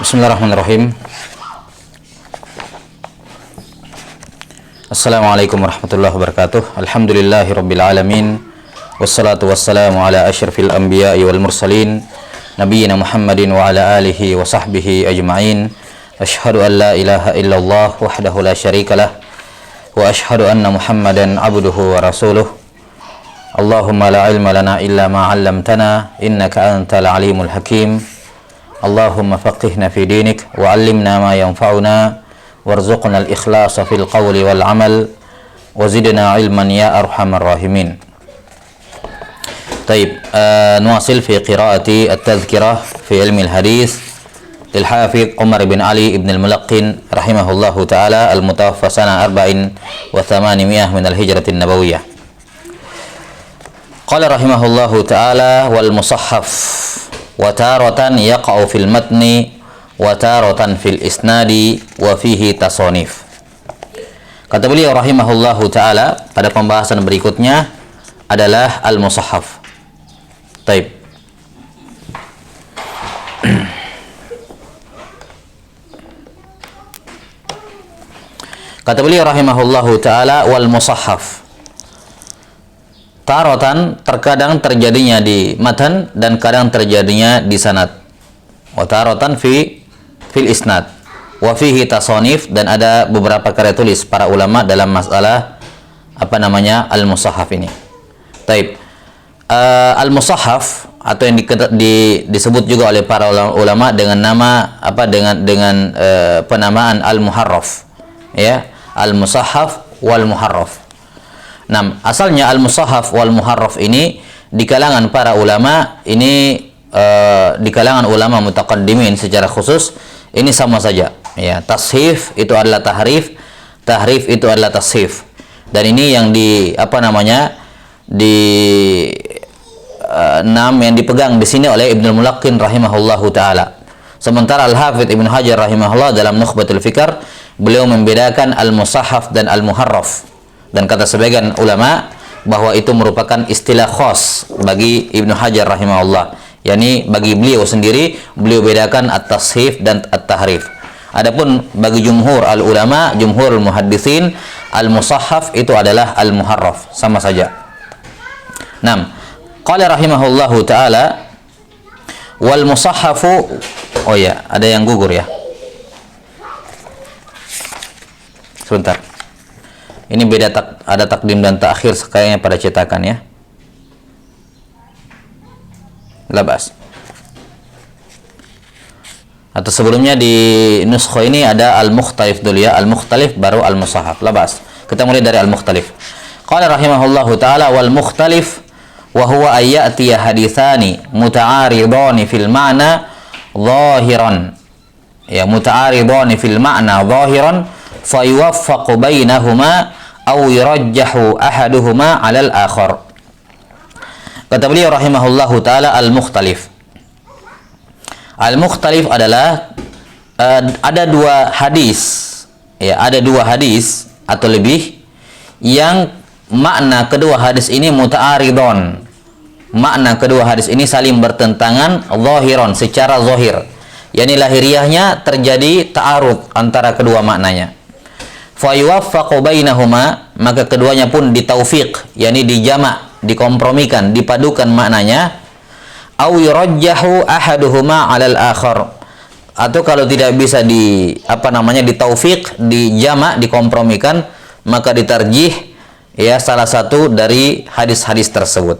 Bismillahirrahmanirrahim. Assalamualaikum warahmatullahi wabarakatuh. Alhamdulillahirabbil alamin. Wassalatu wassalamu ala asyrafil anbiya'i wal mursalin nabiyyina Muhammadin wa ala alihi wa sahbihi ajma'in. Asyhadu an la ilaha illallah wahdahu la syarikalah wa asyhadu anna Muhammadan abduhu wa rasuluh. Allahumma la ilma lana illa ma 'allamtana innaka antal alimul hakim. Allahumma faqihna fi dinik wa 'allimna ma yanfa'una warzuqna al-ikhlasa fil qawli wal 'amal wa zidna 'ilman ya arhamar rahimin. Taib, nuwasil fi qiraati at-tadhkirah fi ilmi al-hadis lil Hafidh Umar bin Ali ibn al-Mulaqqin rahimahullahu ta'ala al-mutawaffa sana 4 wa 800 min al-hijrati an-nabawiyyah. Qala rahimahullahu ta'ala wal musahhaf wa taratan yaqa'u fil matni wa taratan fil isnadi wa fihi tasonif. Kata beliau rahimahullahu ta'ala pada pembahasan berikutnya adalah al-musahhaf. Taib. Kata beliau rahimahullahu ta'ala wal musahhaf, taratan terkadang terjadinya di matan dan kadang terjadinya di sanad. Wa taratan fil isnad wa fihi tasonif, dan ada beberapa karya tulis para ulama dalam masalah al-musahhaf ini. Taib. Al-musahhaf atau yang disebut juga oleh para ulama dengan nama dengan penamaan al-muharraf, ya, al-musahhaf wal muharraf. Nah, asalnya al-musahhaf wal muharraf ini di kalangan para ulama ini di kalangan ulama mutaqaddimin secara khusus ini sama saja, ya. Tashif itu adalah tahrif, tahrif itu adalah tashif. Dan ini yang yang dipegang di sini oleh Ibnu Mulaqqin rahimahullahu taala. Sementara Al-Hafidh Ibnu Hajar rahimahullah dalam Nukhbatul Fikr beliau membedakan al-musahhaf dan al-muharraf. Dan kata sebagian ulama bahwa itu merupakan istilah khas bagi Ibnu Hajar rahimahullah. yakni bagi beliau sendiri beliau bedakan at-tashif dan at-tahrif. Adapun bagi jumhur al-ulama, jumhur al-muhaddisin, al-musahhaf itu adalah al-muharraf, sama saja. Naam. Qala rahimahullahu taala wal musahhafu, oh ya, ada yang gugur ya. Sebentar. Ini beda ada takdim dan takhir kayaknya pada cetakan ya. Labas. Atau sebelumnya di nuskha ini ada al-mukhtalif dulu ya, al-mukhtalif baru al-musahhaf. Labas. Kita mulai dari al-mukhtalif. Qala rahimahullahu taala wal mukhtalif wa huwa ayati haditsani muta'aridani fil ma'na zahiran. Ya, muta'aridani fil ma'na zahiran fayuwaffaqu bainahuma aw yurajjahu ahaduhuma 'ala al-akhar. Kata beliau rahimahullahu taala al-mukhtalif. Al-mukhtalif adalah ada dua hadis, ya, ada dua hadis atau lebih yang makna kedua hadis ini muta'aridon. Makna kedua hadis ini saling bertentangan zahiran, secara zahir. yakni lahiriahnya terjadi ta'arud antara kedua maknanya. Fa yuwaffaqu bainahuma, maka keduanya pun ditaufiq, yakni dijamak, dikompromikan, dipadukan maknanya. Au yurajjahu ahaduhuma 'alal akhar, atau kalau tidak bisa ditaufiq, dijamak, dikompromikan, maka ditarjih ya salah satu dari hadis-hadis tersebut.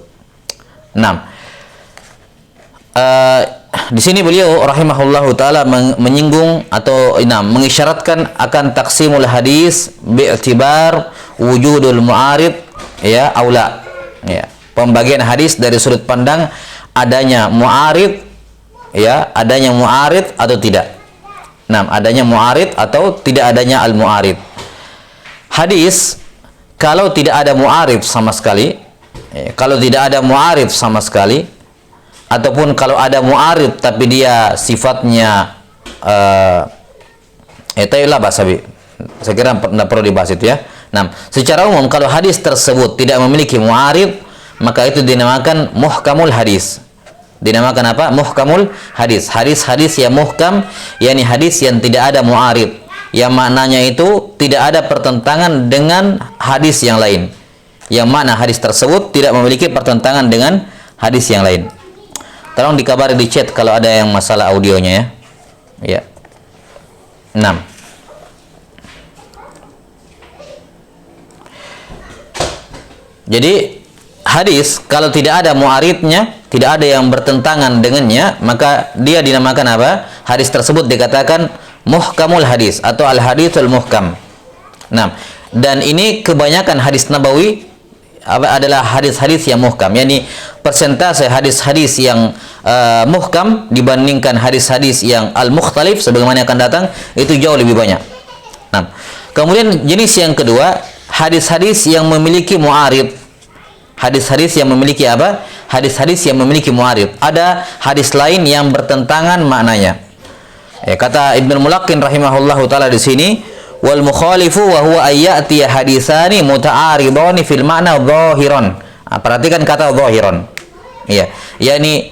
Nah, di sini beliau rahimahullahu taala menyinggung atau mengisyaratkan akan taksimul hadis bi'tibar wujudul mu'arid ya aula, ya, pembagian hadis dari sudut pandang adanya mu'arid, ya, adanya mu'arid atau tidak. Nah, adanya mu'arid atau tidak adanya al-mu'arid. Hadis kalau tidak ada mu'arid sama sekali, kalau tidak ada mu'arid sama sekali, ataupun kalau ada mu'arid tapi dia sifatnya itulah bahasabi. Saya kira tidak perlu dibahas itu ya. Nah, secara umum kalau hadis tersebut tidak memiliki mu'arid, maka itu dinamakan muhkamul hadis. dinamakan apa? Muhkamul hadis. Hadis-hadis yang muhkam, yakni hadis yang tidak ada mu'arid, yang maknanya itu tidak ada pertentangan dengan hadis yang lain, yang makna hadis tersebut tidak memiliki pertentangan dengan hadis yang lain. Tolong dikabari di chat kalau ada yang masalah audionya ya. Ya. 6. Jadi hadis kalau tidak ada mu'aridnya, tidak ada yang bertentangan dengannya, maka dia dinamakan apa? Hadis tersebut dikatakan muhkamul hadis atau al-haditsul muhkam. Nah, dan ini kebanyakan hadis nabawi adalah hadis-hadis yang muhkam, yakni persentase hadis-hadis yang muhkam dibandingkan hadis-hadis yang al-mukhtalif sebagaimana akan datang itu jauh lebih banyak. Nah, kemudian jenis yang kedua, hadis-hadis yang memiliki mu'arid. Hadis-hadis yang memiliki apa? Hadis-hadis yang memiliki mu'arid. Ada hadis lain yang bertentangan maknanya. Kata Ibnu Mulaqqin rahimahullahu taala di sini, wal mukhalifu wa huwa ayyati hadisani muta'aridani fil ma'na dhahiran. Perhatikan kata dhahiran. Iya, yakni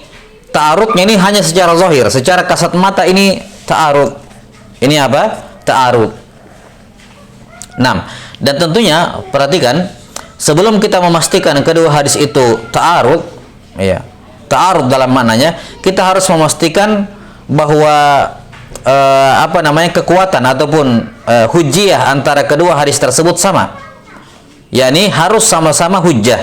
ta'arudnya ini hanya secara zahir, secara kasat mata ini ta'arud. Ini apa? Ta'arud. 6. Dan tentunya perhatikan, sebelum kita memastikan kedua hadis itu ta'arud, ya, ta'arud dalam maknanya, kita harus memastikan bahwa kekuatan ataupun hujjah antara kedua hadis tersebut sama. yakni harus sama-sama hujjah.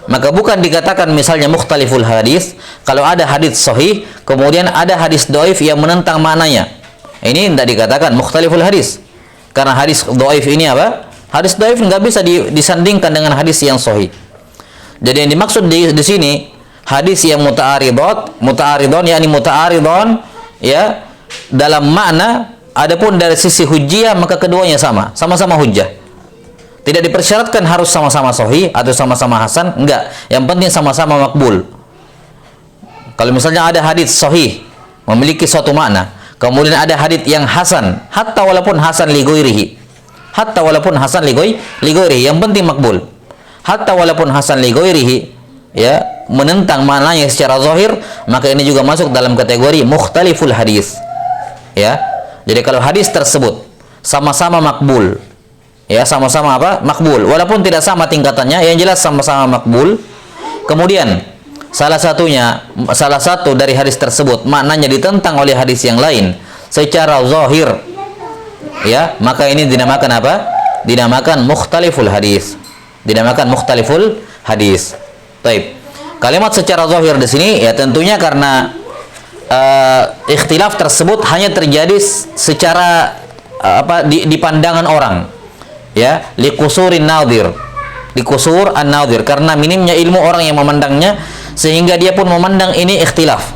Maka bukan dikatakan misalnya mukhtaliful hadis kalau ada hadis sahih kemudian ada hadis dhaif yang menentang maknanya. Ini tidak dikatakan mukhtaliful hadis. Karena hadis dhaif ini apa? Hadis dhaif nggak bisa disandingkan dengan hadis yang sahih. Jadi yang dimaksud di sini hadis yang muta'aridon yakni muta'aridon ya dalam makna, adapun dari sisi hujjah maka keduanya sama-sama hujjah. Tidak dipersyaratkan harus sama-sama sahih atau sama-sama hasan, enggak. Yang penting sama-sama makbul. Kalau misalnya ada hadis sahih memiliki suatu makna, kemudian ada hadis yang hasan, hatta walaupun hasan li ghairihi. Hatta walaupun hasan li ghairihi, yang penting makbul. Hatta walaupun hasan li ghairihi, ya, menentang maknanya secara zahir, maka ini juga masuk dalam kategori mukhtaliful hadis. Ya. Jadi kalau hadis tersebut sama-sama makbul, ya sama-sama apa? Makbul. Walaupun tidak sama tingkatannya, yang jelas sama-sama makbul. Kemudian salah satu dari hadis tersebut maknanya ditentang oleh hadis yang lain secara zahir, ya, maka ini dinamakan apa? Dinamakan mukhtaliful hadis. Dinamakan mukhtaliful hadis. Baik. Kalimat secara zahir di sini ya tentunya karena ikhtilaf tersebut hanya terjadi secara di pandangan orang. Ya, liqusurin nadir, liqusur an-nadir, karena minimnya ilmu orang yang memandangnya sehingga dia pun memandang ini ikhtilaf.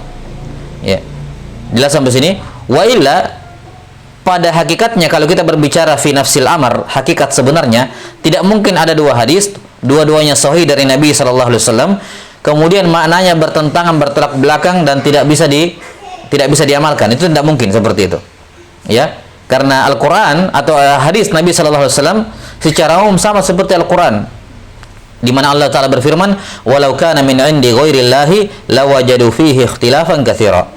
Ya. Jelas sampai sini? Wa illa pada hakikatnya kalau kita berbicara fi nafsil amr, hakikat sebenarnya tidak mungkin ada dua hadis, dua-duanya sahih dari Nabi sallallahu alaihi wasallam, kemudian maknanya bertentangan, bertolak belakang dan tidak bisa diamalkan. Itu tidak mungkin seperti itu. Ya. Karena Al-Quran atau hadis Nabi Sallallahu Alaihi Wasallam secara umum sama seperti Al-Quran, di mana Allah Taala berfirman, "Walau kana min 'indi ghairillahi lawajadu fihi ikhtilafan katsira."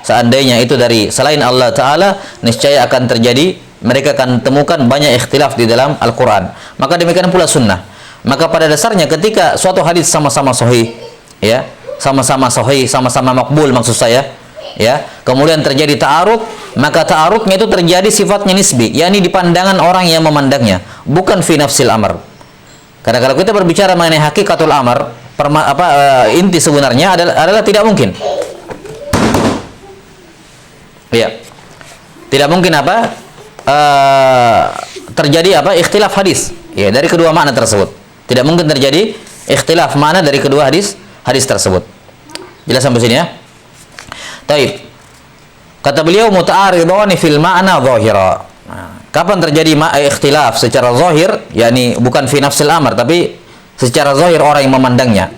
Seandainya itu dari selain Allah Taala, niscaya akan terjadi, mereka akan temukan banyak ikhtilaf di dalam Al-Quran. Maka demikian pula sunnah. Maka pada dasarnya ketika suatu hadis sama-sama sahih, ya, sama-sama sahih, sama-sama makbul maksud saya, ya, kemudian terjadi ta'arud, maka ta'arudnya itu terjadi sifatnya nisbi, yakni di pandangan orang yang memandangnya, bukan fi nafsil amr. Karena kalau kita berbicara mengenai hakikatul amr, inti sebenarnya adalah tidak mungkin. Ya. Tidak mungkin terjadi ikhtilaf hadis, ya, dari kedua makna tersebut. Tidak mungkin terjadi ikhtilaf makna dari kedua hadis tersebut. Jelas sampai sini ya? Taib. Kata beliau muta'aridani fil ma'na zahira. Kapan terjadi ikhtilaf secara zahir, yakni bukan fi nafsil amr tapi secara zahir orang yang memandangnya.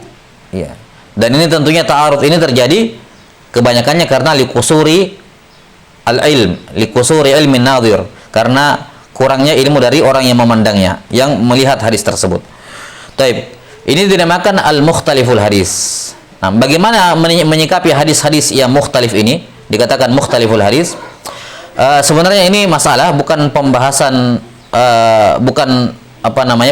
Ya. Dan ini tentunya ta'arud ini terjadi kebanyakannya karena liqusuri al-ilm, liqusuri ilmin nadhir, karena kurangnya ilmu dari orang yang memandangnya, yang melihat hadis tersebut. Taib. Ini dinamakan al-mukhtaliful hadis. Nah, bagaimana menyikapi hadis-hadis yang mukhtalif ini? Dikatakan mukhtaliful hadis. Sebenarnya ini masalah bukan pembahasan bukan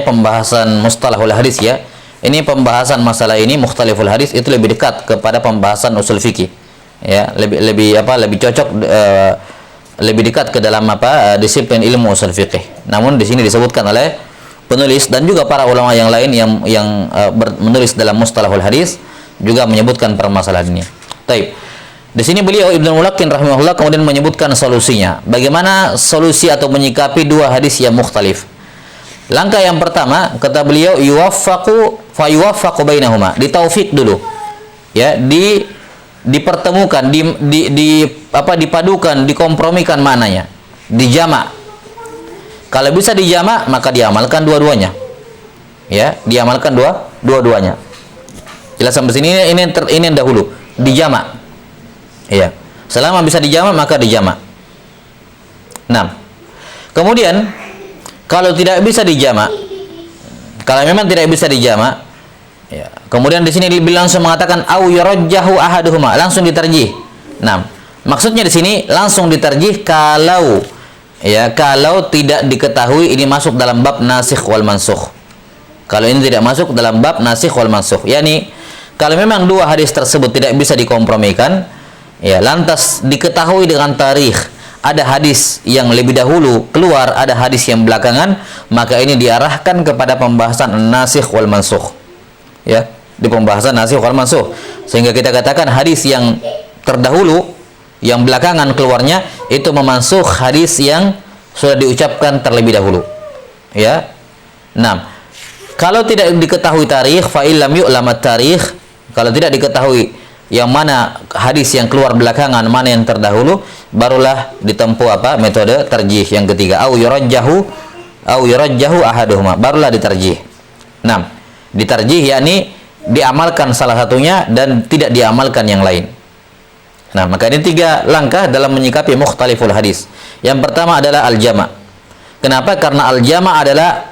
pembahasan mustalahul hadis ya. Ini pembahasan masalah ini mukhtaliful hadis itu lebih dekat kepada pembahasan usul fikih. Ya, lebih cocok lebih dekat ke dalam disiplin ilmu usul fikih. Namun di sini disebutkan oleh penulis dan juga para ulama yang lain yang menulis dalam mustalahul hadis juga menyebutkan permasalahan ini. Baik. Di sini beliau Ibnu Mulaqqin rahimahullah kemudian menyebutkan solusinya. Bagaimana solusi atau menyikapi dua hadis yang mukhtalif? Langkah yang pertama, kata beliau, yuwaffaqu bainahuma. Ditaufik dulu. Ya, dipertemukan, dipadukan, dikompromikan maknanya. Dijamak. Kalau bisa dijamak, maka diamalkan dua-duanya. Ya, diamalkan dua-duanya. Jelas sampai sini ini dahulu dijamak. Iya. Selama bisa dijamak maka dijamak. Nah, kemudian kalau tidak bisa dijamak, kalau memang tidak bisa dijamak, ya. Kemudian di sini langsung mengatakan au yurajjahu ahaduhuma, langsung ditarjih. Nah, maksudnya di sini langsung ditarjih kalau tidak diketahui ini masuk dalam bab nasikh wal mansukh. Kalau ini tidak masuk dalam bab nasikh wal mansukh, yakni kalau memang dua hadis tersebut tidak bisa dikompromikan, ya, lantas diketahui dengan tarikh ada hadis yang lebih dahulu keluar, ada hadis yang belakangan, maka ini diarahkan kepada pembahasan nasikh wal mansukh. Ya, di pembahasan nasikh wal mansukh. Sehingga kita katakan hadis yang terdahulu yang belakangan keluarnya itu memansukh hadis yang sudah diucapkan terlebih dahulu. Ya. Nah, kalau tidak diketahui tarikh, fa illam yu'lam at-tarikh, kalau tidak diketahui yang mana hadis yang keluar belakangan, mana yang terdahulu, barulah ditempuh metode tarjih yang ketiga, au yurajjahu ahaduhuma, barulah ditarjih. Nah, ditarjih yakni diamalkan salah satunya dan tidak diamalkan yang lain. Nah, maka ini tiga langkah dalam menyikapi mukhtaliful hadis. Yang pertama adalah al-jama'. Kenapa? Karena al-jama' adalah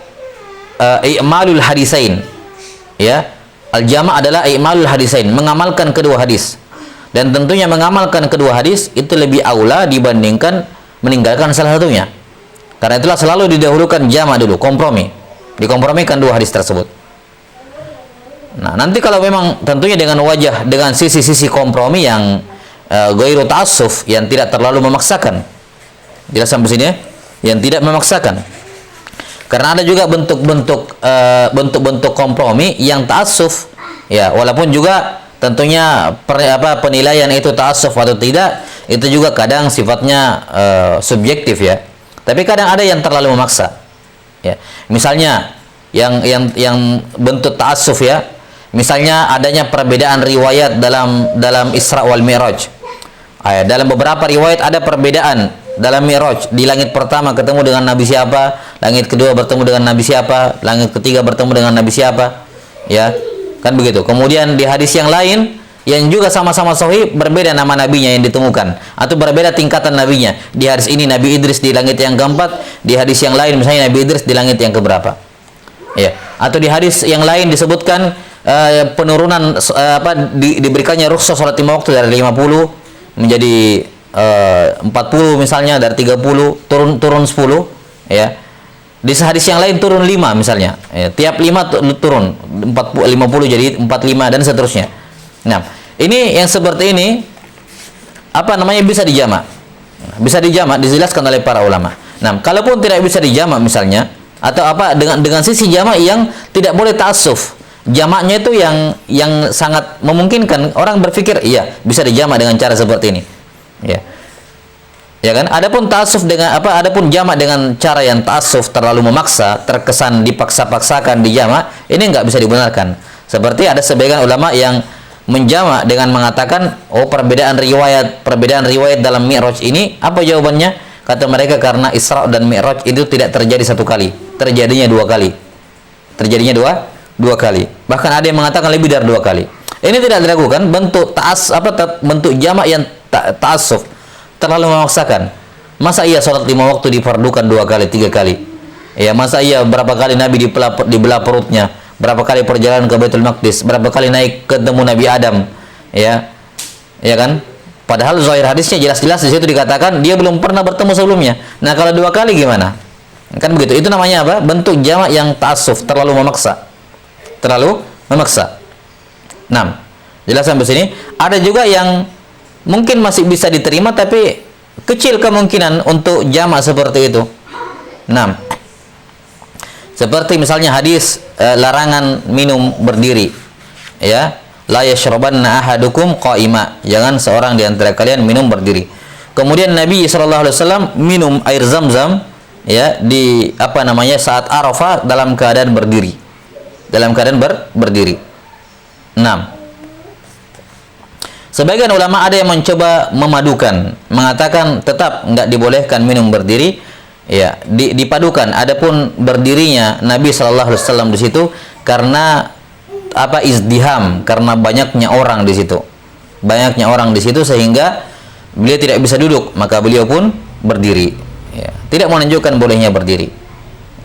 i'malul hadisain. Ya, al-jama' adalah i'malul hadisain, mengamalkan kedua hadis. Dan tentunya mengamalkan kedua hadis itu lebih aula dibandingkan meninggalkan salah satunya. Karena itulah selalu didahulukan jama' dulu, kompromi. Dikompromikan dua hadis tersebut. Nah, nanti kalau memang tentunya dengan sisi-sisi kompromi yang ghairu ta'assuf, yang tidak terlalu memaksakan. Jelas sampai sini ya? Yang tidak memaksakan. Karena ada juga bentuk-bentuk kompromi yang ta'assuf, ya, walaupun juga tentunya penilaian itu ta'assuf atau tidak itu juga kadang sifatnya subjektif ya. Tapi kadang ada yang terlalu memaksa. Ya. Misalnya yang bentuk ta'assuf ya. Misalnya adanya perbedaan riwayat dalam Isra wal Mi'raj. Dalam beberapa riwayat ada perbedaan dalam Mi'raj. Di langit pertama ketemu dengan Nabi siapa, langit kedua bertemu dengan Nabi siapa, langit ketiga bertemu dengan Nabi siapa, ya kan begitu. Kemudian di hadis yang lain yang juga sama-sama sahih berbeda nama nabinya yang ditemukan atau berbeda tingkatan nabinya. Di hadis ini Nabi Idris di langit yang keempat, di hadis yang lain misalnya Nabi Idris di langit yang keberapa, ya. Atau di hadis yang lain disebutkan penurunan diberikannya rukhsah salat 5 waktu dari 50 menjadi 40 misalnya, dari 30 turun 10, ya. Di hadis yang lain turun 5 misalnya, ya. Tiap 5 turun 50 jadi 45 dan seterusnya. Nah, ini yang seperti ini bisa dijamak. Bisa dijamak, dijelaskan oleh para ulama. Nah, kalaupun tidak bisa dijamak misalnya atau dengan sisi jamak yang tidak boleh ta'assuf. Jamaknya itu yang sangat memungkinkan orang berpikir iya bisa dijamak dengan cara seperti ini, ya. Ya kan? Adapun ta'assuf adapun jamak dengan cara yang ta'assuf terlalu memaksa, terkesan dipaksa-paksakan dijamak, ini enggak bisa dibenarkan. Seperti ada sebagian ulama yang menjamak dengan mengatakan, perbedaan riwayat dalam Mi'raj ini apa jawabannya? Kata mereka karena Isra dan Mi'raj itu tidak terjadi satu kali, terjadinya dua kali. Terjadinya dua kali. Bahkan ada yang mengatakan lebih dari 2 kali. Ini tidak diragukan bentuk bentuk jamak yang ta'assuf, terlalu memaksakan. Masa iya salat 5 waktu difardukan 2 kali, 3 kali? Ya, masa iya berapa kali Nabi dibelah perutnya? berapa kali perjalanan ke Baitul Maqdis, berapa kali naik ketemu Nabi Adam, ya kan? Padahal zahir hadisnya jelas-jelas di situ dikatakan dia belum pernah bertemu sebelumnya. Nah, kalau 2 kali gimana? Kan begitu. Itu namanya apa? Bentuk jamak yang ta'assuf, terlalu memaksa. Terlalu memaksa. 6. Jelas sampai sini. Ada juga yang mungkin masih bisa diterima tapi kecil kemungkinan untuk jamak seperti itu. 6. Seperti misalnya hadis larangan minum berdiri, ya, la yashrabanna ahadukum qa'ima, jangan seorang di antara kalian minum berdiri. Kemudian Nabi sallallahu alaihi wasallam minum air Zam-Zam, ya, di saat Arafah dalam keadaan berdiri. Dalam keadaan berdiri. 6. Sebagian ulama ada yang mencoba memadukan, mengatakan tetap enggak dibolehkan minum berdiri, ya, dipadukan. Adapun berdirinya Nabi sallallahu alaihi wasallam di situ karena izdiham, karena banyaknya orang di situ. Banyaknya orang di situ sehingga beliau tidak bisa duduk, maka beliau pun berdiri. Ya, tidak menunjukkan bolehnya berdiri.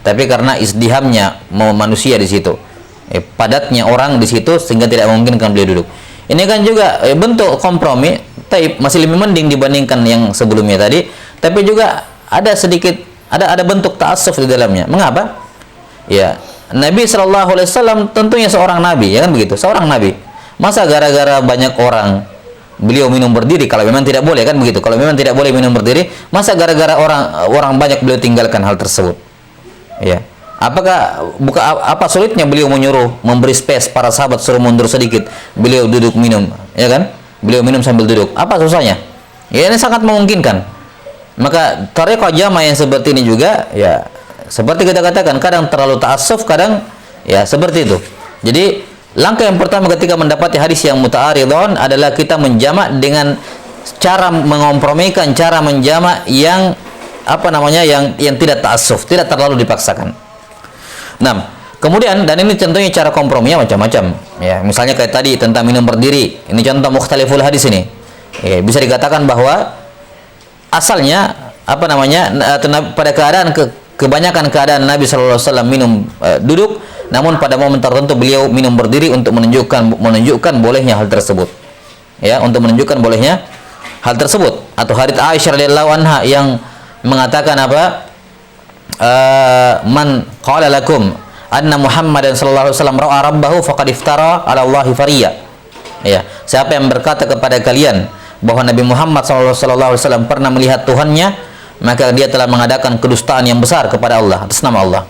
Tapi karena izdihamnya manusia di situ. Padatnya orang di situ sehingga tidak memungkinkan beliau duduk. Ini kan juga bentuk kompromi, tapi masih lebih mending dibandingkan yang sebelumnya tadi, tapi juga ada sedikit ada bentuk ta'assuf di dalamnya. Mengapa? Ya, Nabi sallallahu alaihi wasallam tentunya seorang nabi, ya kan begitu, seorang nabi. Masa gara-gara banyak orang beliau minum berdiri? Kalau memang tidak boleh, kan begitu. Kalau memang tidak boleh minum berdiri, masa gara-gara orang banyak beliau tinggalkan hal tersebut? Ya. Apa sulitnya beliau menyuruh memberi space para sahabat suruh mundur sedikit, beliau duduk minum, ya kan? Beliau minum sambil duduk. Apa susahnya? Ya, ini sangat memungkinkan. Maka thariqah jamaah yang seperti ini juga, ya, seperti kita katakan, kadang terlalu ta'assuf, kadang ya seperti itu. Jadi langkah yang pertama ketika mendapati hadis yang muta'aridun adalah kita menjamak dengan cara mengompromikan, cara menjamak yang yang tidak ta'assuf, tidak terlalu dipaksakan. 6. Kemudian, dan ini contohnya cara komprominya macam-macam, ya. Misalnya kayak tadi tentang minum berdiri, ini contoh mukhtaliful hadis ini. Ya, bisa dikatakan bahwa asalnya pada keadaan kebanyakan keadaan Nabi sallallahu alaihi wasallam minum duduk, namun pada momen tertentu beliau minum berdiri untuk menunjukkan bolehnya hal tersebut. Ya, untuk menunjukkan bolehnya hal tersebut. Atau hadits Aisyah radhiyallahu anha yang mengatakan man qala lakum anna Muhammadan sallallahu alaihi wasallam ra'a rabbahu faqad iftara 'ala Allahi fariya. Ya, siapa yang berkata kepada kalian bahwa Nabi Muhammad sallallahu alaihi wasallam pernah melihat Tuhannya, maka dia telah mengadakan kedustaan yang besar kepada Allah atas nama Allah.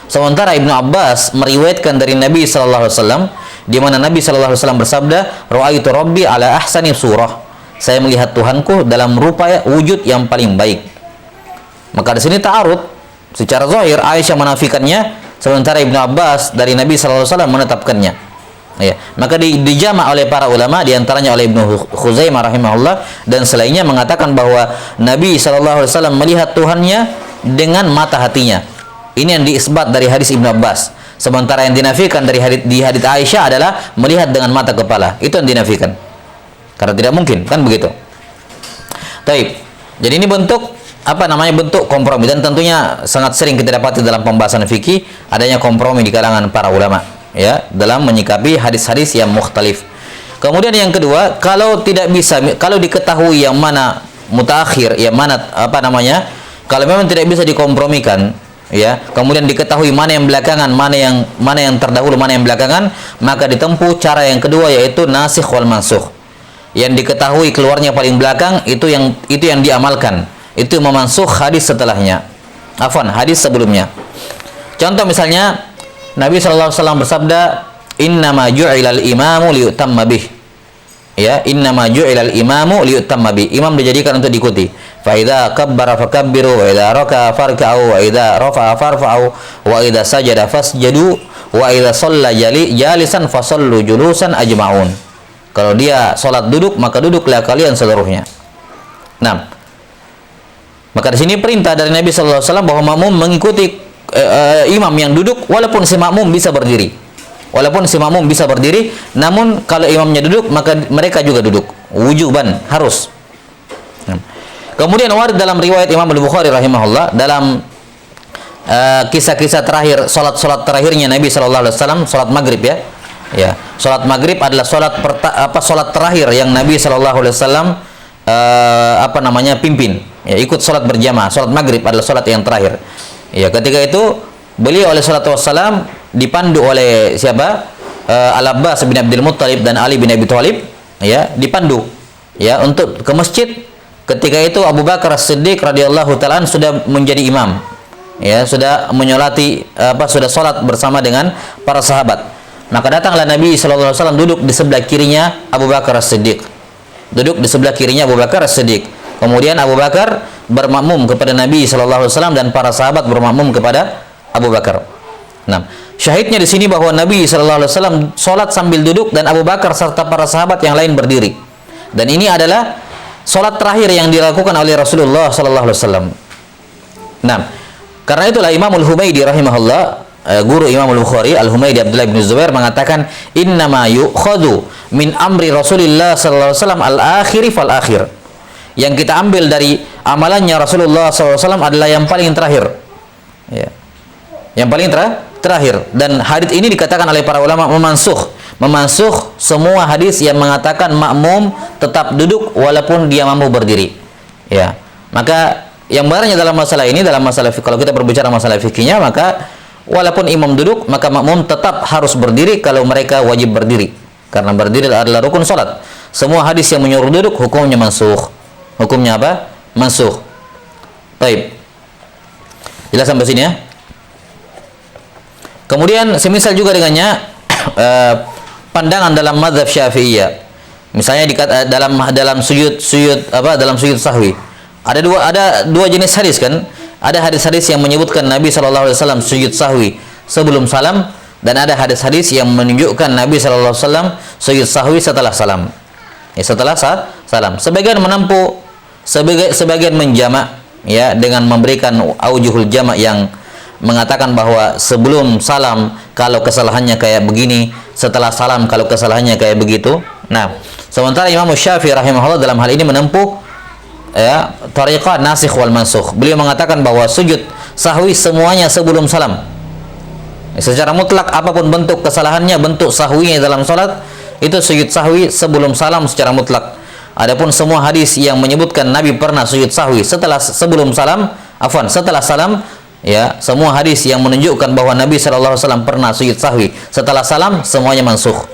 Sementara Ibnu Abbas meriwayatkan dari Nabi sallallahu alaihi wasallam di mana Nabi sallallahu alaihi wasallam bersabda, "Ra'aitu Rabbi ala ahsani surah." Saya melihat Tuhanku dalam rupa wujud yang paling baik. Maka di sini ta'arud. Secara zahir Aisyah menafikannya, sementara Ibnu Abbas dari Nabi sallallahu alaihi wasallam menetapkannya. Ya, maka dijamak oleh para ulama, diantaranya oleh Ibnu Khuzaimah rahimahullah dan selainnya mengatakan bahwa Nabi sallallahu alaihi wasallam melihat Tuhannya dengan mata hatinya. Ini yang diisbat dari hadis Ibnu Abbas. Sementara yang dinafikan dari hadis Aisyah adalah melihat dengan mata kepala. Itu yang dinafikan. Karena tidak mungkin, kan begitu. Baik. Jadi ini bentuk bentuk kompromi, dan tentunya sangat sering kita dapati dalam pembahasan fikih adanya kompromi di kalangan para ulama, ya, dalam menyikapi hadis-hadis yang mukhtalif. Kemudian yang kedua, kalau diketahui yang mana mutaakhir, yang mana kalau memang tidak bisa dikompromikan, ya, kemudian diketahui mana yang belakangan, mana yang terdahulu, mana yang belakangan, maka ditempuh cara yang kedua, yaitu nasikh wal mansukh. Yang diketahui keluarnya paling belakang itu yang diamalkan. Itu memansuh hadis setelahnya, hadis sebelumnya. Contoh misalnya Nabi sallallahu alaihi wasallam bersabda, "Innama ju'ilal imamu liyutamma bih." Ya, innama ju'ilal imamu liyutamma bih. Imam dijadikan untuk diikuti. Fa idza kabbara fakabbiru, wa idza raka'a farka'u, wa idza rafa'a farfa'u, wa idza sajada fasjadu, wa idza shalla jalisan fasallu julusan ajma'un. Kalau dia salat duduk, maka duduklah kalian seluruhnya. Nah, maka di sini perintah dari Nabi sallallahu alaihi wasallam bahwa makmum mengikuti imam yang duduk walaupun si makmum bisa berdiri. Walaupun si makmum bisa berdiri, namun kalau imamnya duduk maka mereka juga duduk. Wujuban, harus. Kemudian warid dalam riwayat Imam Al-Bukhari rahimahullah dalam kisah-kisah terakhir, salat terakhirnya Nabi Shallallahu Alaihi Wasallam, salat maghrib ya. Ya, salat maghrib adalah salat terakhir yang Nabi Shallallahu Alaihi Wasallam pimpin. Ya, ikut salat berjamaah. Salat maghrib adalah salat yang terakhir. Ya, ketika itu beliau alaihi salatu wassalam dipandu oleh siapa? Al-Abbas bin Abdul Muttalib dan Ali bin Abi Thalib, ya, dipandu ya untuk ke masjid. Ketika itu Abu Bakar As-Siddiq radhiyallahu taala sudah menjadi imam. Ya, sudah menyolati sudah salat bersama dengan para sahabat. Maka datanglah Nabi sallallahu alaihi wasallam duduk di sebelah kirinya Abu Bakar As-Siddiq. Duduk di sebelah kirinya Abu Bakar As-Siddiq. Kemudian Abu Bakar bermakmum kepada Nabi sallallahu alaihi wasallam dan para sahabat bermakmum kepada Abu Bakar. Nah, syahidnya di sini bahwa Nabi sallallahu alaihi wasallam salat sambil duduk dan Abu Bakar serta para sahabat yang lain berdiri. Dan ini adalah salat terakhir yang dilakukan oleh Rasulullah sallallahu alaihi wasallam. Nah, karena itulah Imam Al-Humaidi rahimahullah, guru Imam Al-Bukhari, Al-Humaidi Abdullah bin Zubair mengatakan, "Innama yu'khadhu min amri Rasulillah sallallahu alaihi wasallam al-akhiri fal akhir." Yang kita ambil dari amalannya Rasulullah sallallahu alaihi wasallam adalah yang paling terakhir. Ya. Yang paling terakhir. Dan hadis ini dikatakan oleh para ulama memansuh semua hadis yang mengatakan makmum tetap duduk walaupun dia mampu berdiri. Ya. Maka yang benarnya dalam masalah ini, dalam masalah kalau kita berbicara masalah fikihnya, maka walaupun imam duduk, maka makmum tetap harus berdiri kalau mereka wajib berdiri. Karena berdiri adalah rukun salat. Semua hadis yang menyuruh duduk hukumnya mansuh. Hukumnya apa? Mansuh. Baik. Jelas sampai sini ya. Kemudian semisal juga dengannya pandangan dalam mazhab Syafi'iyah. Misalnya dalam sujud sahwi. Ada dua jenis hadis kan? Ada hadis-hadis yang menyebutkan Nabi sallallahu alaihi wasallam sujud sahwi sebelum salam, dan ada hadis-hadis yang menunjukkan Nabi sallallahu alaihi wasallam sujud sahwi setelah salam. Ya, setelah salam. Sebagian menempuh, sebagian menjamak ya dengan memberikan aujuhul jamak yang mengatakan bahwa sebelum salam kalau kesalahannya kayak begini, setelah salam kalau kesalahannya kayak begitu. Nah, sementara Imam Syafi'i rahimahullah dalam hal ini menempuh ya tariqah nasikh wal mansukh. Beliau mengatakan bahwa sujud sahwi semuanya sebelum salam. Secara mutlak apapun bentuk kesalahannya, bentuk sahwinya dalam salat, itu sujud sahwi sebelum salam secara mutlak. Adapun semua hadis yang menyebutkan Nabi pernah sujud sahwi setelah salam, ya, semua hadis yang menunjukkan bahwa Nabi sallallahu alaihi wasallam pernah sujud sahwi setelah salam, semuanya mansukh.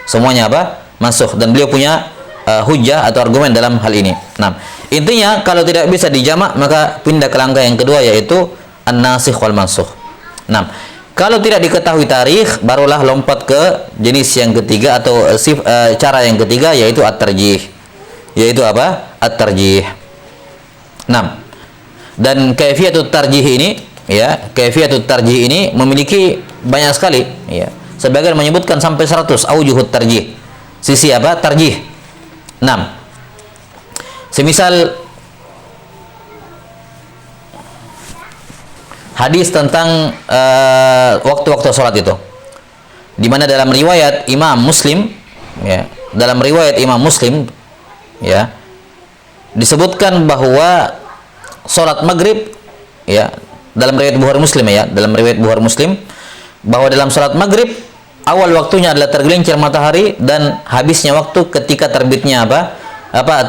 Semuanya apa? Mansukh. Dan beliau punya hujjah atau argumen dalam hal ini. Nah, intinya kalau tidak bisa dijamak, maka pindah ke langkah yang kedua, yaitu an-nasikh wal mansukh. Nah, kalau tidak diketahui tarikh, barulah lompat ke jenis yang ketiga atau cara yang ketiga, yaitu at-tarjih. Yaitu apa? At-tarjih. Nah, dan kaifiyatut tarjih ini, ya, kaifiyatut tarjih ini memiliki banyak sekali, ya. Sebagian menyebutkan sampai 100 aujuhut tarjih. Sisi apa? Tarjih. 6. Semisal hadis tentang waktu-waktu sholat itu, di mana dalam riwayat Imam Muslim, ya, ya, disebutkan bahwa sholat maghrib, ya, dalam riwayat Bukhari Muslim, ya, dalam riwayat Bukhari Muslim, bahwa dalam sholat maghrib awal waktunya adalah tergelincir matahari dan habisnya waktu ketika terbitnya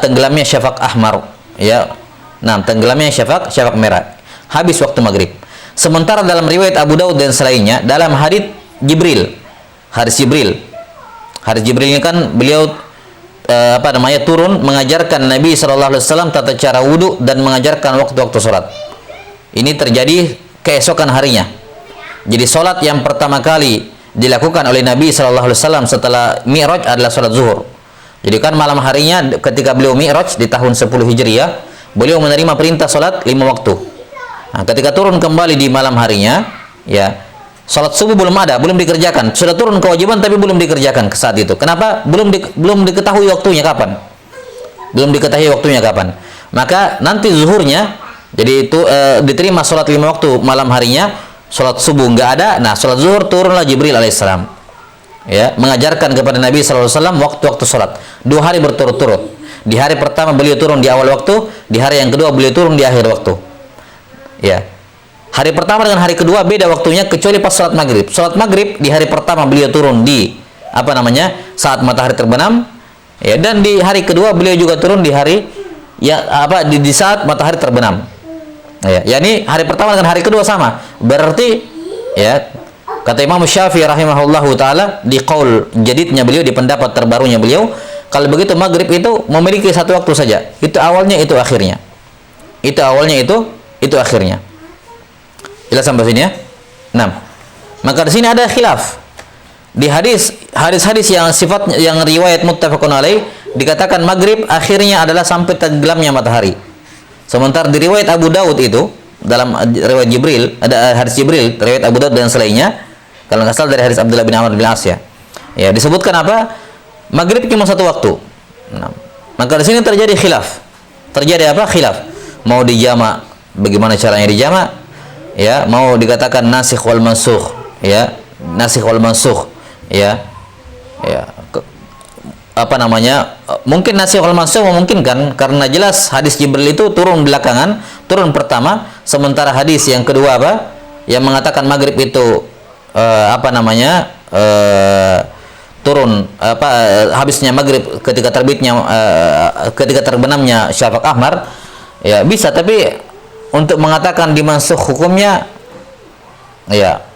tenggelamnya syafaq ahmar, ya. Nah, tenggelamnya syafaq merah. Habis waktu maghrib. Sementara dalam riwayat Abu Daud dan selainnya, dalam hadits Jibril. Hadits Jibril ini kan beliau turun mengajarkan Nabi sallallahu alaihi wasallam tata cara wudu dan mengajarkan waktu-waktu salat. Ini terjadi keesokan harinya. Jadi salat yang pertama kali dilakukan oleh Nabi sallallahu alaihi wasallam setelah Mi'raj adalah salat zuhur. Jadi kan malam harinya ketika beliau Mi'raj di tahun 10 Hijriah, beliau menerima perintah salat 5 waktu. Nah, ketika turun kembali di malam harinya, ya, salat subuh belum dikerjakan. Sudah turun kewajiban tapi belum dikerjakan ke saat itu. Kenapa? Belum diketahui waktunya kapan. Maka nanti zuhurnya, jadi itu diterima salat 5 waktu malam harinya. Salat subuh nggak ada, nah salat zuhur turunlah Jibril alaihissalam, ya, mengajarkan kepada Nabi sallallahu alaihi wasallam waktu-waktu salat 2 hari berturut-turut. Di hari pertama beliau turun di awal waktu, di hari yang kedua beliau turun di akhir waktu, ya. Hari pertama dengan hari kedua beda waktunya kecuali pas salat maghrib. Salat maghrib di hari pertama beliau turun di saat matahari terbenam, ya, dan di hari kedua beliau juga turun di hari di saat matahari terbenam. Ya, yakni hari pertama dengan hari kedua sama. Berarti ya kata Imam Syafi'i rahimahullahu taala di qaul jadidnya beliau, di pendapat terbarunya beliau, kalau begitu maghrib itu memiliki satu waktu saja. Itu awalnya, itu akhirnya. Itu awalnya, itu akhirnya. Jelas sampai sini ya? Nah, maka di sini ada khilaf. Di hadis-hadis yang sifatnya yang riwayat muttafaqun alaih dikatakan maghrib akhirnya adalah sampai tenggelamnya matahari. Sementara di riwayat Abu Daud itu dalam riwayat Jibril, ada hadis Jibril, riwayat Abu Daud dan selainnya, kalau nggak salah dari hadis Abdullah bin Amr bin As ya. Ya, disebutkan apa? Maghrib cuma satu waktu. Nah, maka di sini terjadi khilaf. Terjadi apa? Khilaf. Mau dijama, bagaimana caranya dijama? Ya, mau dikatakan nasikh wal mansukh, ya, nasikh wal mansukh, ya, ya, mungkin nasikh wal mansukh memungkinkan karena jelas hadis Jibril itu turun belakangan, turun pertama, sementara hadis yang kedua yang mengatakan maghrib itu turun habisnya maghrib ketika ketika terbenamnya syafaq ahmar, ya bisa, tapi untuk mengatakan dimansukh hukumnya, ya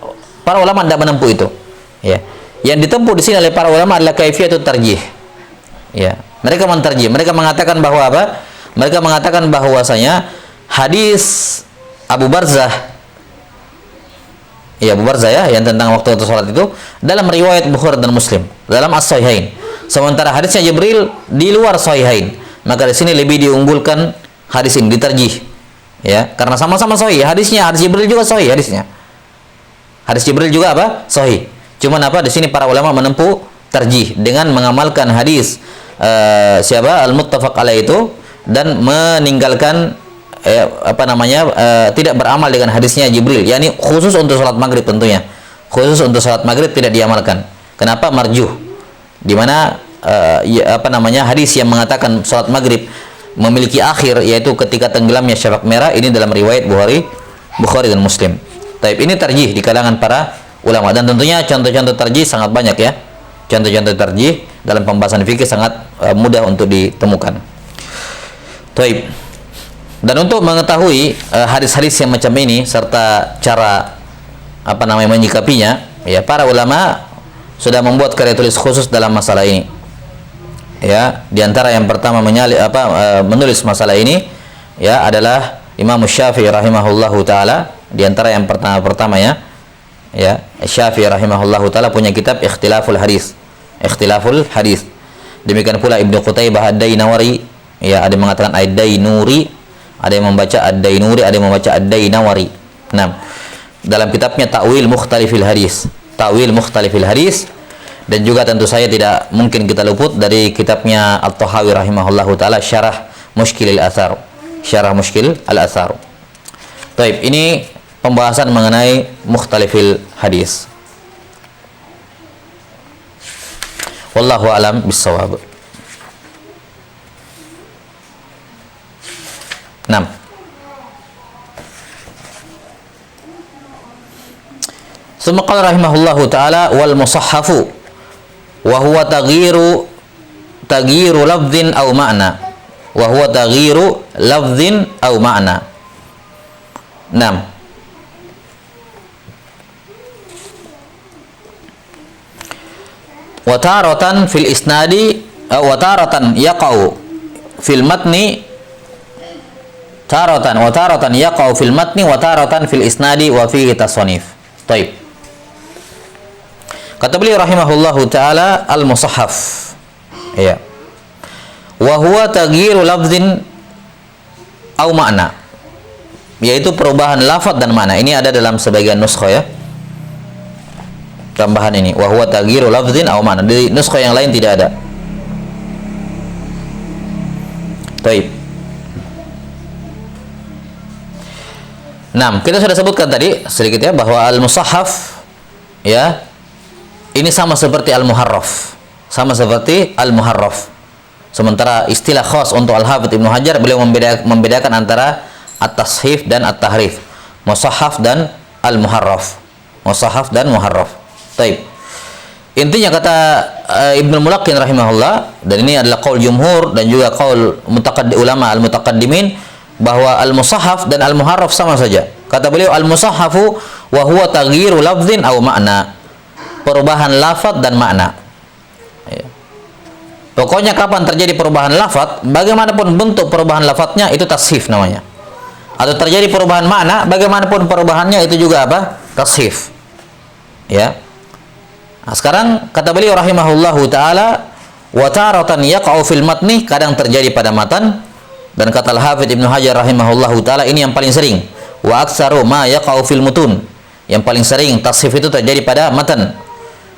para ulama tidak menempuh itu. Ya, yang ditempuh di sini oleh para ulama adalah kaifiyatut tarjih. Ya, mereka mentarjih. Mereka mengatakan bahwa Mereka mengatakan bahwasanya hadis Abu Barzah, ya Abu Barzah ya, yang tentang waktu sholat itu dalam riwayat Bukhari dan Muslim dalam As-Sahihain. Sementara hadisnya Jibril di luar Sahihain. Maka di sini lebih diunggulkan hadis ini, ditarjih. Ya, karena sama-sama sahih hadisnya, hadis Jibril juga sahih hadisnya. Hadis Jibril juga sahih. Cuman di sini para ulama menempuh tarjih dengan mengamalkan hadis al-muttafaq alaih itu dan meninggalkan tidak beramal dengan hadisnya Jibril, yakni khusus untuk salat maghrib tentunya. Khusus untuk salat maghrib tidak diamalkan. Kenapa? Marjuh. Di mana hadis yang mengatakan salat maghrib memiliki akhir, yaitu ketika tenggelamnya syafaq merah, ini dalam riwayat Bukhari dan Muslim. Taib, ini tarjih di kalangan para ulama, dan tentunya contoh-contoh tarjih sangat banyak ya. Contoh-contoh tarjih dalam pembahasan fikih sangat mudah untuk ditemukan. Taib. Dan untuk mengetahui hadis-hadis yang macam ini serta cara menyikapinya, ya para ulama sudah membuat karya tulis khusus dalam masalah ini. Ya, di antara yang pertama menulis masalah ini ya adalah Imam Syafi'i rahimahullahu taala. Di antara yang pertama ya Syafi'i rahimahullahu taala punya kitab Ikhtilaful Hadis. Demikian pula Ibnu Qutaibah Ad-Dainawari, ya, ada yang mengatakan Ad-Dainuri, ada yang membaca Ad-Dainuri, ada yang membaca Ad-Dainawari. Nah, dalam kitabnya Ta'wil Mukhtalifil Hadis. Dan juga tentu saya tidak mungkin kita luput dari kitabnya At-Tahawi rahimahullahu taala Syarah Mushkil al-Athar. Baik, ini pembahasan mengenai mukhtalifil hadis. Wallahu a'lam bissawab. 6. Summa qala rahimahullahu taala wal musahhafu wa huwa taghyiru lafdhin aw ma'na. Naam. Wa taratan fil isnadi wa taratan yaqau fil matni wa taratan yaqau fil matni wa taratan fil isnadi wa fihi tasnif. Baik. Kata beliau rahimahullahu taala al-musahhaf. Ya. Wa huwa taghyiru lafdhin au ma'na. Yaitu perubahan lafaz dan makna. Ini ada dalam sebagian nuskha ya. Tambahan ini wa huwa taghyiru lafdhin au ma'na. Di nuskha yang lain tidak ada. Baik. Nah, kita sudah sebutkan tadi sedikit ya bahwa al-musahhaf ya ini sama seperti al-muharraf. Sementara istilah khas untuk Al-Hafidz Ibnu Hajar, beliau membedakan antara at-tashif dan at-tahrif. Musahhaf dan al-muharraf. Musahhaf dan muharraf. Taib. Intinya kata Ibnu Mulaqqin rahimahullah, dan ini adalah qaul jumhur dan juga qaul ulama al-mutaqaddimin, bahwa al-musahhaf dan al-muharraf sama saja. Kata beliau, al-musahhafu wa huwa taghyiru lafdhin aw ma'na. Perubahan lafaz dan makna. Ya. Pokoknya kapan terjadi perubahan lafaz, bagaimanapun bentuk perubahan lafaznya, itu tashif namanya. Atau terjadi perubahan makna, bagaimanapun perubahannya, itu juga apa? Tashif. Ya. Nah, sekarang kata beliau rahimahullahu taala, wa taratan yaqa'u fil matni, kadang terjadi pada matan, dan kata Al-Hafidz Ibnu Hajar rahimahullahu taala, ini yang paling sering. Wa aktsaru ma yaqa'u fil mutun. Yang paling sering tashif itu terjadi pada matan.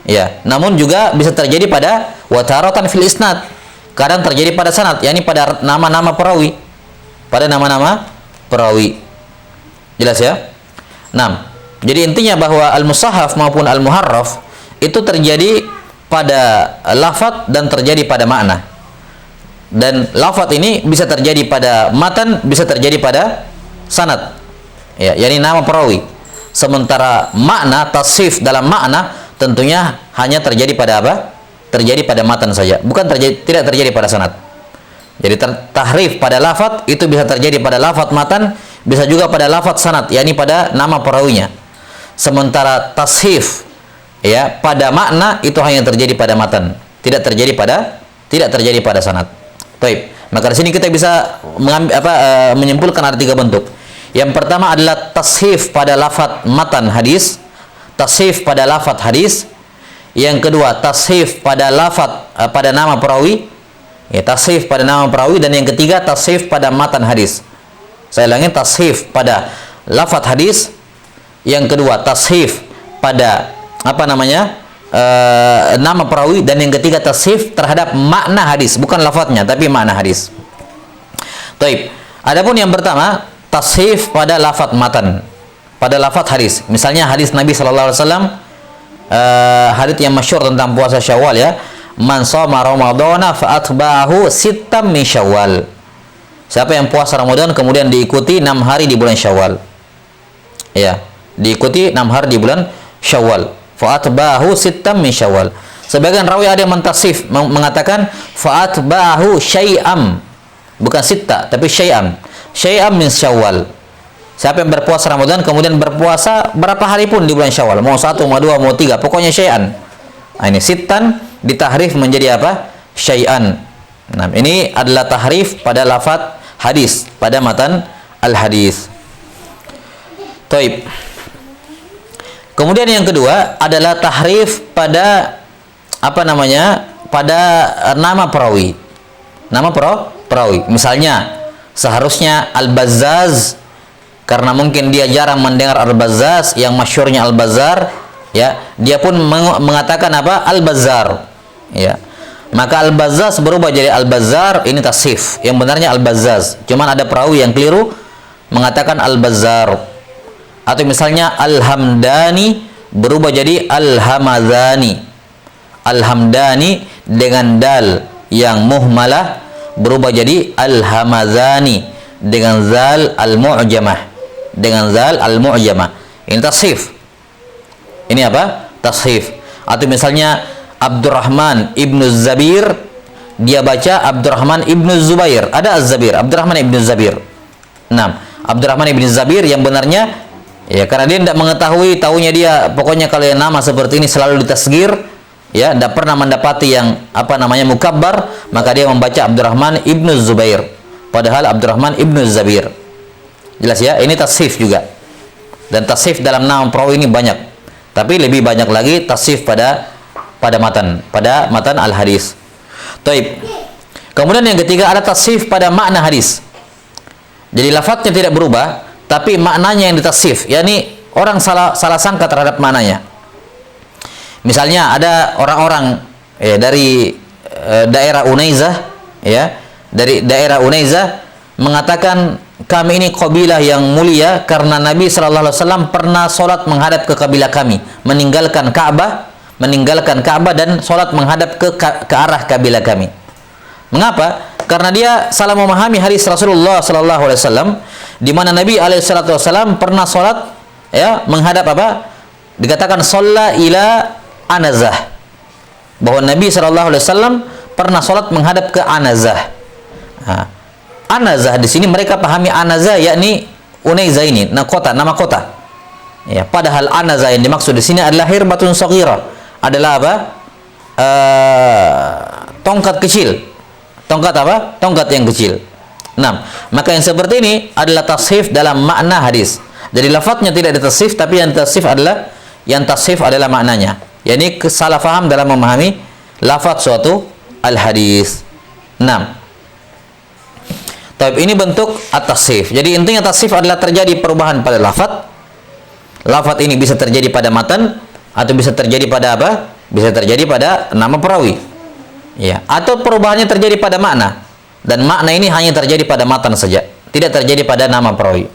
Ya, namun juga bisa terjadi pada wa taratan fil isnad. Kadang terjadi pada sanad, yakni pada nama-nama perawi. Pada nama-nama perawi. Jelas ya? 6. Jadi intinya bahwa al-musahhaf maupun al-muharraf itu terjadi pada lafaz dan terjadi pada makna. Dan lafaz ini bisa terjadi pada matan, bisa terjadi pada sanad. Ya, yakni nama perawi. Sementara makna, tashif dalam makna tentunya hanya terjadi pada apa? Terjadi pada matan saja, bukan tidak terjadi pada sanad. Jadi tahrif pada lafaz itu bisa terjadi pada lafaz matan, bisa juga pada lafaz sanad, yakni pada nama perawinya. Sementara tashif ya pada makna itu hanya terjadi pada matan, tidak terjadi pada sanad. Baik, maka di sini kita bisa menyimpulkan ada 3 bentuk. Yang pertama adalah tashif pada lafaz matan hadis, tashif pada lafaz hadis. Yang kedua tashif pada lafaz pada nama perawi, ya, tashif pada nama perawi. Dan yang ketiga tashif pada matan hadis. Saya ulangi, tashif pada lafaz hadis. Yang kedua tashif pada nama perawi, dan yang ketiga tashif terhadap makna hadis, bukan lafadznya tapi makna hadis. Taib. Adapun yang pertama, tashif pada lafadz matan, pada lafadz hadis. Misalnya hadis Nabi sallallahu alaihi wasallam, hadis yang masyhur tentang puasa Syawal ya, man shoma ramadhana fa atba'ahu sittam min Syawal. Siapa yang puasa Ramadan kemudian diikuti 6 hari di bulan Syawal. Ya, diikuti 6 hari di bulan Syawal. Fa'atba'ahu sittam min Syawal. Sebagian rawi ada yang mentasif, mengatakan fa'atba'ahu syai'am, bukan sitta tapi syai'am, syai'am min Syawal. Siapa yang berpuasa Ramadan kemudian berpuasa berapa hari pun di bulan Syawal, mau 1, mau 2, mau 3, pokoknya syai'an. Nah, ini sittan ditahrif menjadi apa? Syai'an. Nah, ini adalah tahrif pada lafaz hadis, pada matan al-hadis. Taib. Kemudian yang kedua adalah tahrif pada pada nama perawi. Nama perawi. Misalnya seharusnya Al-Bazzaz, karena mungkin dia jarang mendengar Al-Bazzaz yang masyhurnya Al-Bazzar, ya, dia pun mengatakan apa? Al-Bazzar. Ya. Maka Al-Bazzaz berubah jadi Al-Bazzar, ini tasif. Yang benarnya Al-Bazzaz. Cuman ada perawi yang keliru mengatakan Al-Bazzar. Atau misalnya Al-Hamdani berubah jadi Al-Hamadani. Al-Hamdani dengan dal yang muhmalah berubah jadi Al-Hamadani dengan zal al-mu'jamah. Dengan zal al-mu'jamah. Ini tasif. Ini apa? Tasif. Atau misalnya Abdurrahman ibnu Zabir, dia baca Abdurrahman ibnu Zubair. Ada Az-Zabir, Abdurrahman ibnu Zabir. 6. Abdurrahman ibnu Zabir yang benarnya, ya, karena dia tidak mengetahui, taunya dia pokoknya kalau yang nama seperti ini selalu ditasgir, ya, tidak pernah mendapati yang mukabbar, maka dia membaca Abdurrahman ibnu Zubair, padahal Abdurrahman ibnu Zabir. Jelas ya, ini tasif juga. Dan tasif dalam nama perawi ini banyak, tapi lebih banyak lagi tasif pada matan al-hadis. Taib. Kemudian yang ketiga ada tasif pada makna hadis. Jadi lafadznya tidak berubah, tapi maknanya yang ditasif, yakni orang salah sangka terhadap maknanya. Misalnya ada orang-orang dari daerah Unaizah, ya, dari daerah Unaizah mengatakan kami ini kabilah yang mulia karena Nabi sallallahu alaihi wasallam pernah sholat menghadap ke kabilah kami, meninggalkan Ka'bah dan sholat menghadap ke arah kabilah kami. Mengapa? Karena dia salah memahami hadis Rasulullah sallallahu alaihi wasallam di mana Nabi SAW pernah sholat ya menghadap apa? Dikatakan sholla ila anazah, bahwa Nabi SAW pernah sholat menghadap ke anazah. Nah, anazah di sini mereka pahami anazah yakni Unaiza ini, nama kota. Ya, padahal anazah yang dimaksud di sini adalah hirbatun shaghira, adalah apa? Tongkat kecil. Tongkat apa? Tongkat yang kecil. Nah, maka yang seperti ini adalah tashif dalam makna hadis. Jadi lafadznya tidak ditasif, tapi yang tasif adalah maknanya. Yani salah faham dalam memahami lafadz suatu al-hadis. Nah, ini bentuk at-tasif. Jadi intinya tasif adalah terjadi perubahan pada lafadz. Lafadz ini bisa terjadi pada matan atau bisa terjadi pada apa? Bisa terjadi pada nama perawi. Ya, atau perubahannya terjadi pada makna. Dan makna ini hanya terjadi pada matan saja, tidak terjadi pada nama perawi.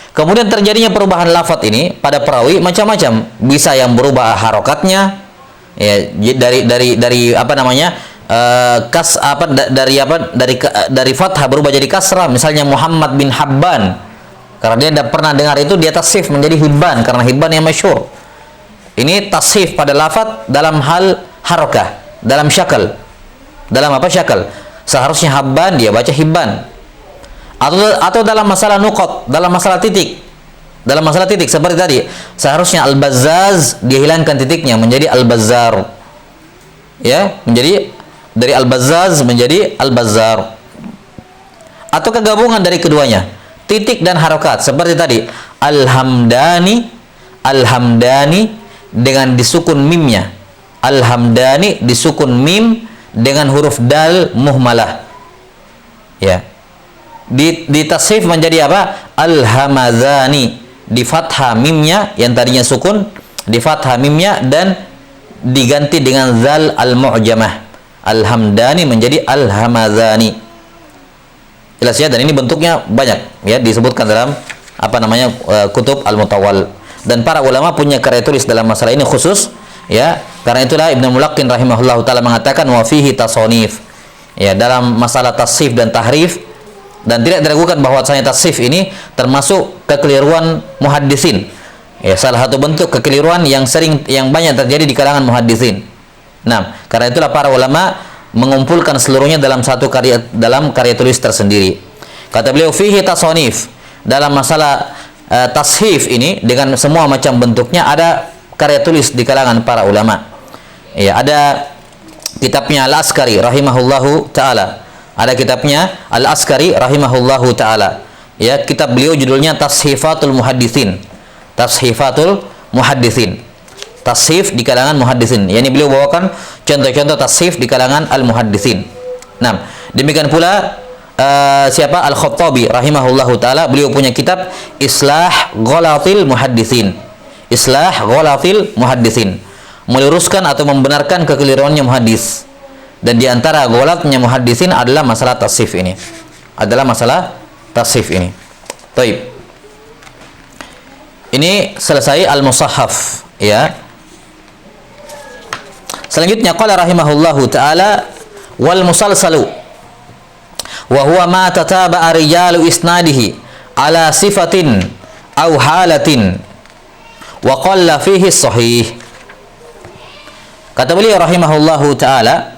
Kemudian terjadinya perubahan lafadz ini pada perawi macam-macam. Bisa yang berubah harokatnya, ya, dari apa namanya? Dari fathah berubah jadi kasrah. Misalnya Muhammad bin Habban, karena dia tidak pernah dengar itu, dia tasif menjadi Hibban karena Hibban yang masyhur. Ini tasif pada lafadz dalam hal harokah, dalam syakal. Dalam apa syakal? Seharusnya Habban, dia baca Hibban. Atau dalam masalah nukot, dalam masalah titik. Dalam masalah titik seperti tadi, seharusnya Al-Bazzaz dia hilangkan titiknya menjadi Al-Bazzar. Ya, menjadi dari Al-Bazzaz menjadi Al-Bazzar. Atau kegabungan dari keduanya, titik dan harokat seperti tadi. Al-Hamdani dengan disukun mimnya. Al-Hamdani disukun mim dengan huruf dal muhmalah. Ya. Di tasrif menjadi apa? Al-Hamadani, di fathah mimnya yang tadinya sukun, di fathah mimnya dan diganti dengan zal al-mu'jamah. Al-Hamdani menjadi Al-Hamadani. Jelas ya, dan ini bentuknya banyak ya, disebutkan dalam apa namanya kutub al-mutawwal. Dan para ulama punya karya tulis dalam masalah ini khusus ya. Karena itulah Ibnu Mulaqqin rahimahullahu taala mengatakan wa fihi tasonif. Ya, dalam masalah tasif dan tahrif, dan tidak diragukan bahwa tasif ini termasuk kekeliruan muhaddisin. Ya, salah satu bentuk kekeliruan yang banyak terjadi di kalangan muhaddisin. Nah, karena itulah para ulama mengumpulkan seluruhnya dalam karya tulis tersendiri. Kata beliau fihi tasonif, dalam masalah tashif ini dengan semua macam bentuknya ada karya tulis di kalangan para ulama. Ya, ada kitabnya Al-Askari rahimahullahu taala. Ada kitabnya Al-Askari rahimahullahu taala. Ya, kitab beliau judulnya Tashifatul Muhadditsin. Tashifatul Muhadditsin. Tashif di kalangan muhaddisin. Yani beliau bawakan contoh-contoh tashif di kalangan al-muhaddisin. Nah, demikian pula siapa Al-Khattabi rahimahullahu taala, beliau punya kitab Islah Ghalatil Muhadditsin. Islah Ghalatil Muhadditsin, meluruskan atau membenarkan kekeliruannya muhaddis. Dan di antara ghalatnya muhaddisin adalah masalah tasif ini. Baik. Ini selesai al-musahhaf ya. Selanjutnya qala rahimahullahu taala wal musalsalu wa huwa ma tataba'a rijalu isnadihi ala sifatin aw halatin wa qalla fihi sahih. Kata beliau rahimahullahu taala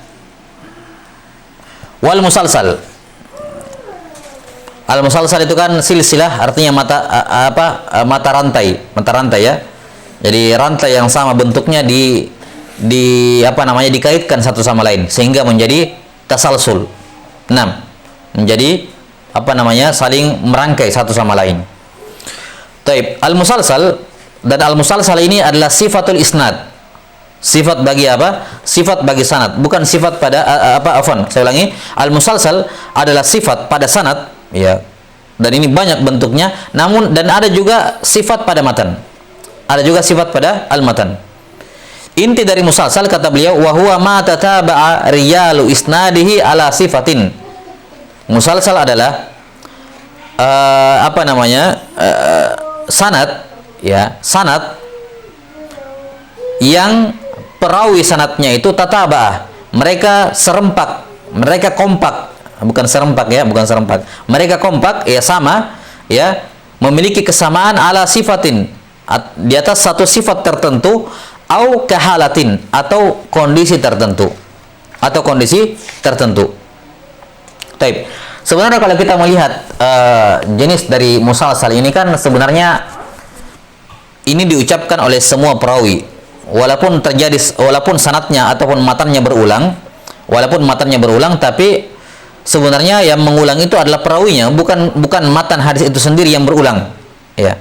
wal musalsal. Al musalsal itu kan silsilah, artinya mata rantai ya. Jadi rantai yang sama bentuknya dikaitkan satu sama lain sehingga menjadi tasalsul. 6. Menjadi saling merangkai satu sama lain. Taib, al-musalsal, dan al-musalsal ini adalah sifatul isnad. Sifat bagi apa? Sifat bagi sanad, bukan sifat pada saya ulangi. Al-musalsal adalah sifat pada sanad ya. Dan ini banyak bentuknya, namun dan ada juga sifat pada matan. Ada juga sifat pada al-matan. Inti dari musalsal kata beliau wa huwa ma tataba'a riyalu isnadihi ala sifatin. Musalsal adalah sanad ya, sanad yang perawi sanadnya itu tataba'ah, mereka serempak, mereka kompak, bukan serempak ya, bukan serempak, mereka kompak ya, sama ya, memiliki kesamaan ala sifatin, di atas satu sifat tertentu, au kahalatin, atau kondisi tertentu, Taib. Sebenarnya kalau kita melihat jenis dari musalsal ini kan sebenarnya ini diucapkan oleh semua perawi, walaupun sanadnya ataupun matannya berulang, tapi sebenarnya yang mengulang itu adalah perawinya, bukan matan hadis itu sendiri yang berulang, ya.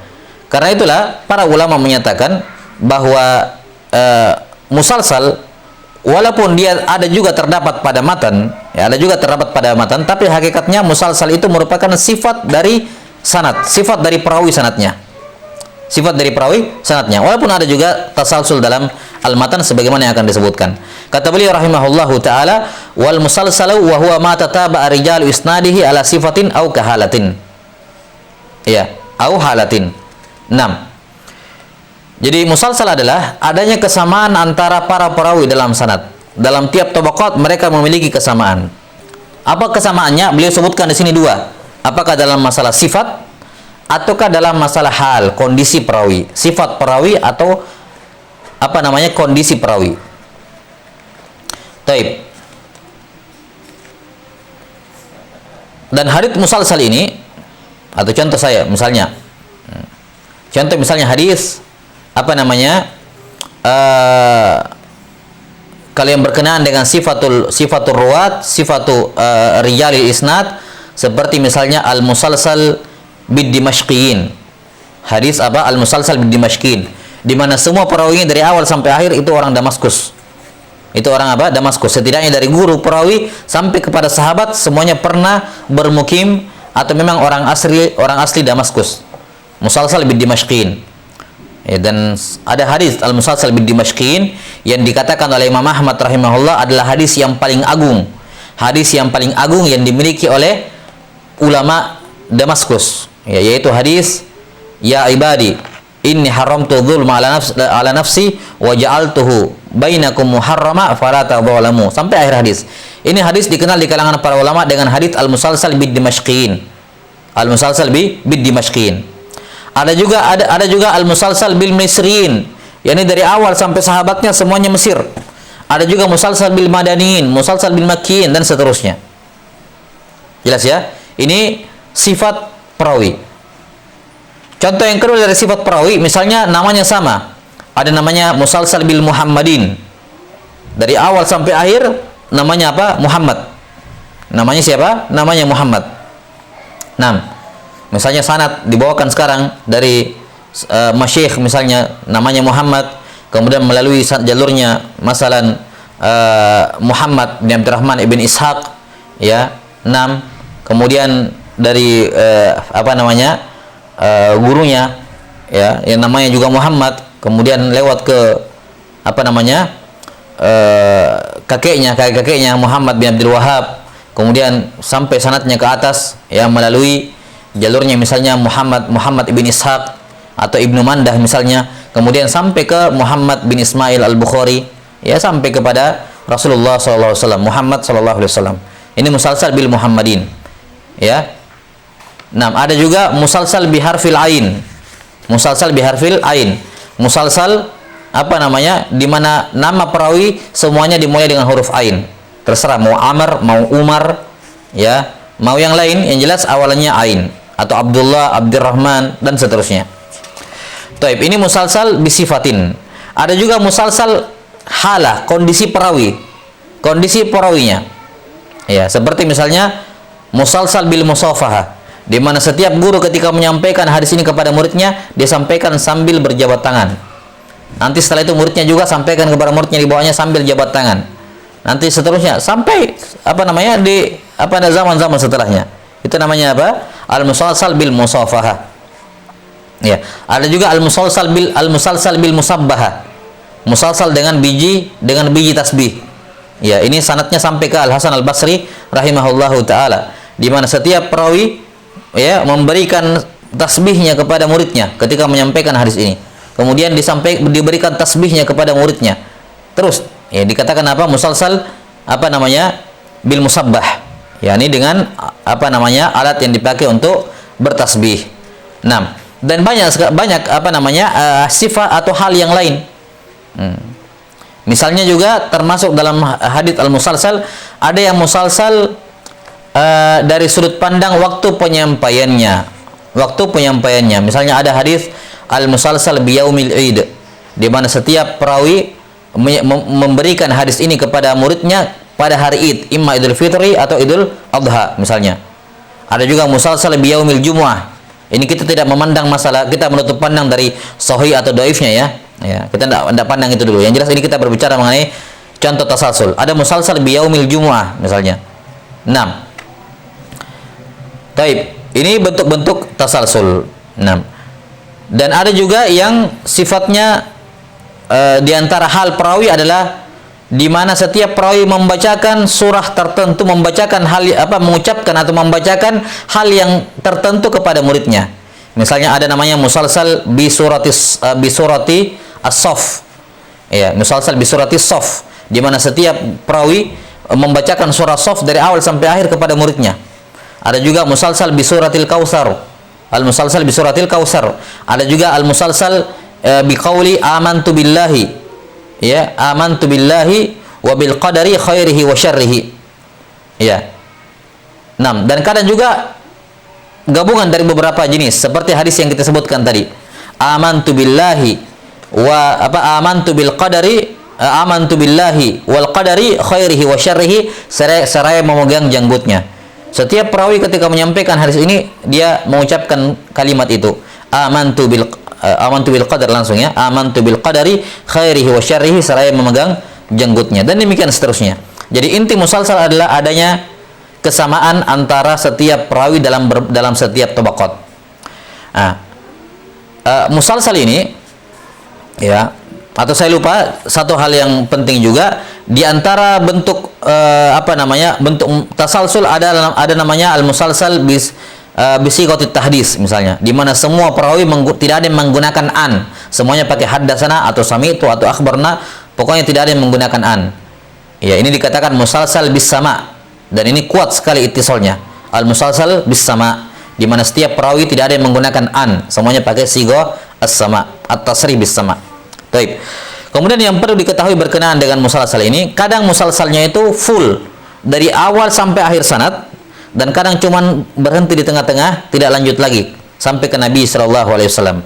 Karena itulah para ulama menyatakan bahwa musalsal walaupun dia ada juga terdapat pada matan, tapi hakikatnya musalsal itu merupakan sifat dari sanad, sifat dari perawi sanadnya. Walaupun ada juga tasalsul dalam al-matan sebagaimana yang akan disebutkan. Kata beliau rahimahullahu taala, wal musalsalu wa huwa ma tataba'a rijalu isnadihi ala sifatin au kahalatin. Ya, au halatin. 6. Jadi musalsal adalah adanya kesamaan antara para perawi dalam sanad. Dalam tiap tabaqat mereka memiliki kesamaan. Apa kesamaannya? Beliau sebutkan di sini 2. Apakah dalam masalah sifat ataukah dalam masalah hal, kondisi perawi, sifat perawi atau kondisi perawi. Taib. Dan hadits musalsal ini, atau contoh misalnya hadis kalau yang berkenaan dengan sifatul ruwat, rijalil isnad, seperti misalnya al-musalsal bid dimashqiyin. Hadis al-musalsal bid dimashqiyin, di mana semua perawinya dari awal sampai akhir itu orang Damaskus. Damaskus. Setidaknya dari guru perawi sampai kepada sahabat semuanya pernah bermukim atau memang orang asli Damaskus. Musalsal bid dimashqiyin. Ya, dan ada hadis al-musalsal bid dimashqiyin yang dikatakan oleh Imam Ahmad rahimahullah adalah hadis yang paling agung yang dimiliki oleh ulama Damaskus, yaitu hadis ya ibadi inni haramtu dzulma ala nafsi wa ja'altuhu bainakum muharrama fala tadzalamu, sampai akhir hadis. Ini hadis dikenal di kalangan para ulama dengan hadis al-musalsal bid dimashqiyin. Ada juga al-musalsal bil misriyin, yakni dari awal sampai sahabatnya semuanya Mesir. Ada juga musalsal bil madaniyin, musalsal bil makkiyin, dan seterusnya. Jelas ya? Ini sifat perawi. Contoh yang kedua dari sifat perawi, misalnya namanya sama. Ada namanya musalsal bil muhammadin. Dari awal sampai akhir namanya apa? Muhammad. Namanya siapa? Namanya Muhammad. 6. Misalnya sanad dibawakan sekarang dari masyayikh, misalnya namanya Muhammad, kemudian melalui jalurnya masalan Muhammad bin Abdurrahman ibn Ishaq, ya. 6. Kemudian dari gurunya, ya, yang namanya juga Muhammad, kemudian lewat ke kakeknya Muhammad bin Abdul Wahhab, kemudian sampai sanadnya ke atas, ya, melalui jalurnya misalnya Muhammad ibn Ishaq atau Ibnu Mandah misalnya, kemudian sampai ke Muhammad bin Ismail al-Bukhari, ya, sampai kepada Rasulullah SAW, Muhammad SAW. Ini musalsal bil muhammadin, ya. 6. Ada juga musalsal biharfil ain. Musalsal di mana nama perawi semuanya dimulai dengan huruf ain. Terserah mau Amr, mau Umar, ya, mau yang lain, yang jelas awalannya ain, atau Abdullah, Abdurrahman, dan seterusnya. Taib, ini musalsal bisifatin. Ada juga musalsal halah, kondisi perawinya. Ya, seperti misalnya musalsal bil musafahah, di mana setiap guru ketika menyampaikan hadis ini kepada muridnya, dia sampaikan sambil berjabat tangan. Nanti setelah itu muridnya juga sampaikan kepada muridnya di bawahnya sambil jabat tangan. Nanti seterusnya sampai di zaman-zaman setelahnya. Itu namanya apa? Al-musalsal bil musafahah. Ya, ada juga al-musalsal bil musabbahah. Musalsal dengan biji tasbih. Ya, ini sanadnya sampai ke Al-Hasan Al-Basri rahimahullahu taala, di mana setiap perawi, ya, memberikan tasbihnya kepada muridnya ketika menyampaikan hadis ini. Kemudian diberikan tasbihnya kepada muridnya. Terus, ya, dikatakan apa? Musalsal bil musabbah. Ya, ini dengan alat yang dipakai untuk bertasbih. Nah, dan banyak apa namanya sifat atau hal yang lain. Misalnya juga termasuk dalam hadits al-musalsal, ada yang musalsal dari sudut pandang waktu penyampaiannya. Waktu penyampaiannya. Misalnya ada hadis al-musalsal biyaumil id, di mana setiap perawi memberikan hadis ini kepada muridnya pada hari Id, imma Idul Fitri atau Idul Adha misalnya. Ada juga musalsal biyaumil Jumu'ah. Ini kita tidak memandang masalah, kita menutup pandang dari sahih atau dhaifnya ya. Ya, kita tidak pandang itu dulu. Yang jelas ini kita berbicara mengenai contoh tasalsul. Ada musalsal biyaumil Jumu'ah misalnya. 6. Taib. Ini bentuk-bentuk tasalsul. 6. Dan ada juga yang sifatnya di antara hal perawi adalah di mana setiap perawi membacakan surah tertentu, membacakan hal mengucapkan atau membacakan hal yang tertentu kepada muridnya. Misalnya ada namanya musalsal bi surati as-saff. Ya, musalsal bi surati as-saff, di mana setiap perawi membacakan surah Saff dari awal sampai akhir kepada muridnya. Ada juga musalsal bi suratil Kautsar. Al-musalsal bi suratil Kautsar. Ada juga al-musalsal bi qauli amantu billahi. Ya, amantu billahi wa bil qadari khairihi wa syarrihi. Ya. 6. Dan kadang juga gabungan dari beberapa jenis seperti hadis yang kita sebutkan tadi. Amantu billahi wa amantu bil qadari amantu billahi wal qadari khairihi wa syarrihi, seraya memegang janggutnya. Setiap perawi ketika menyampaikan hadis ini dia mengucapkan kalimat itu. Amantu bil qadar langsung ya. Amantu bil qadari khairihi wa syarrihi, seraya memegang janggutnya, dan demikian seterusnya. Jadi inti musalsal adalah adanya kesamaan antara setiap perawi dalam setiap tabaqat. Nah, musalsal ini ya, atau saya lupa satu hal yang penting juga di antara bentuk bentuk tasalsul ada namanya al-musalsal bisighatit tahdits misalnya, di mana semua perawi tidak ada yang menggunakan an, semuanya pakai haddatsana atau sami'tu atau akhbarna, pokoknya tidak ada yang menggunakan an. Ya, ini dikatakan musalsal bis sama, dan ini kuat sekali ittisalnya. Al-musalsal bis sama, di mana setiap perawi tidak ada yang menggunakan an, semuanya pakai sigha as-sama, at-tasrih bis sama. Baik. Kemudian yang perlu diketahui berkenaan dengan musalsal ini, kadang musalsalnya itu full dari awal sampai akhir sanad, dan kadang cuman berhenti di tengah-tengah, tidak lanjut lagi sampai ke Nabi sallallahu alaihi wasallam.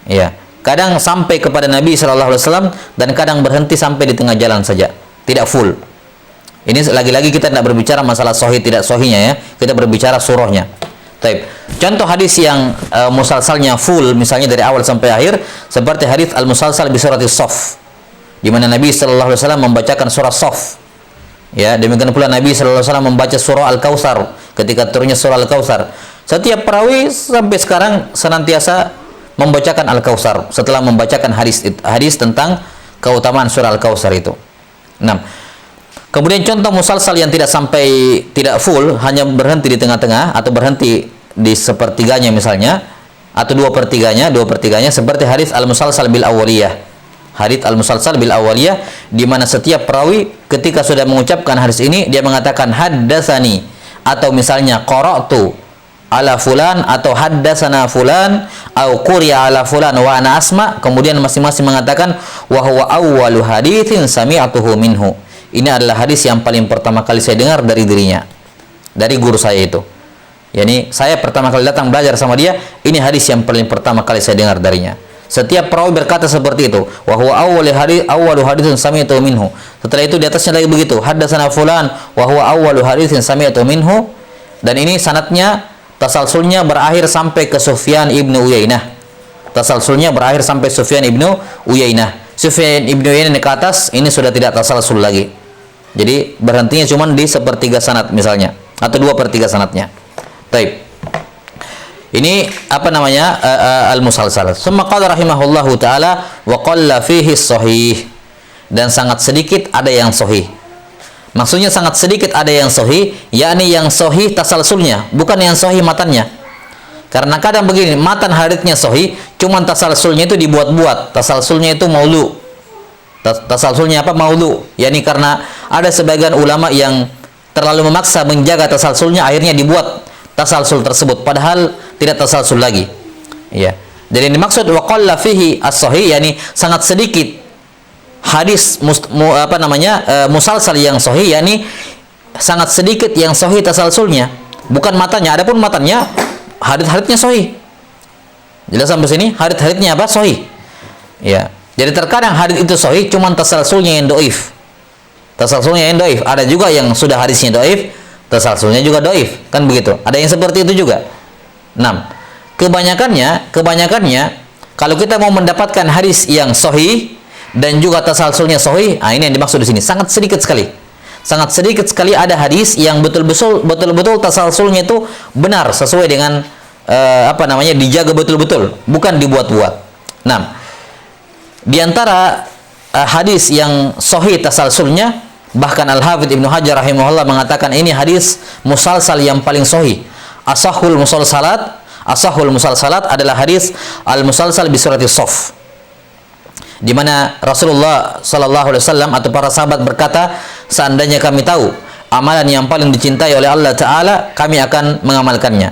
Ya, kadang sampai kepada Nabi sallallahu alaihi wasallam, dan kadang berhenti sampai di tengah jalan saja, tidak full. Ini lagi-lagi kita tidak berbicara masalah sahih tidak sahihnya ya, kita berbicara surahnya. Taib. Contoh hadis yang musalsalnya full misalnya dari awal sampai akhir seperti hadis al-musalsal bi surati Saff, di mana Nabi sallallahu alaihi wasallam membacakan surah Saff. Ya, demikian pula Nabi sallallahu alaihi wasallam membaca surah Al-Kautsar ketika turunnya surah Al-Kautsar. Setiap perawi sampai sekarang senantiasa membacakan Al-Kautsar setelah membacakan hadis tentang keutamaan surah Al-Kautsar itu. 6. Kemudian contoh musalsal yang tidak full, hanya berhenti di tengah-tengah atau berhenti di sepertiganya misalnya, atau 2/3-nya seperti hadis al-musalsal bil awaliyah. Hadis al-musalsal bil awaliyah, di mana setiap perawi ketika sudah mengucapkan hadis ini dia mengatakan haddatsani, atau misalnya qara'tu ala fulan, atau haddatsana fulan, atau quriya ala fulan wa ana asma, kemudian masing-masing mengatakan wa huwa awwalu haditsin sami'tuhu minhu. Ini adalah hadis yang paling pertama kali saya dengar dari dirinya, dari guru saya itu. Yani saya pertama kali datang belajar sama dia, ini hadis yang paling pertama kali saya dengar darinya. Setiap perawi berkata seperti itu, wa huwa awwalu haditsin sami'tu minhu. Setelah itu di atasnya lagi begitu, haddatsana fulan wa huwa awwalu haditsin sami'tu minhu, dan ini sanadnya tasalsulnya berakhir sampai ke Sufyan ibnu Uyainah. Tasalsulnya berakhir sampai Sufyan ibnu Uyainah. Sufyan ibnu Uyainah ke atas ini sudah tidak tasalsul lagi. Jadi berhentinya cuma di sepertiga sanad misalnya, atau 2/3 sanadnya. Baik. Ini al-musalsal. Summa qala rahimahullahu taala wa qalla fihi sahih. Dan sangat sedikit ada yang sahih. Maksudnya sangat sedikit ada yang sahih, yakni yang sahih tasalsulnya, bukan yang sahih matannya. Karena kadang begini, matan haditsnya sahih, cuman tasalsulnya itu dibuat-buat. Tasalsulnya itu maulu. Tasalsulnya maulu. Yani karena ada sebagian ulama yang terlalu memaksa menjaga tasalsulnya, akhirnya dibuat tasalsul tersebut padahal tidak tasalsul lagi. Ya. Jadi yang dimaksud wa qalla fihi as-sahih, yakni sangat sedikit hadis musalsal yang sahih, yakni sangat sedikit yang sahih tasalsulnya, bukan matanya. Adapun matanya hadits-haditsnya sahih. Jelas sampai sini? Hadits-haditsnya apa? Sahih. Ya. Jadi terkadang hadits itu sahih, cuman tasalsulnya yang dhaif. Tasalsulnya yang dhaif. Ada juga yang sudah hadisnya dhaif, tasalsulnya juga dhaif. Kan begitu. Ada yang seperti itu juga. 6. Kebanyakannya kalau kita mau mendapatkan hadis yang sahih dan juga tasalsulnya sahih, ini yang dimaksud di sini. Sangat sedikit sekali. Sangat sedikit sekali ada hadis yang betul-betul tasalsulnya itu benar sesuai dengan dijaga betul-betul, bukan dibuat-buat. 6. Di antara hadis yang sahih tasalsulnya, bahkan Al-Hafidz Ibnu Hajar rahimahullah mengatakan ini hadis musalsal yang paling sahih. Asahul musalsalat adalah hadis al-musalsal bi surati Shaff, di mana Rasulullah sallallahu alaihi wasallam atau para sahabat berkata, seandainya kami tahu amalan yang paling dicintai oleh Allah taala, kami akan mengamalkannya.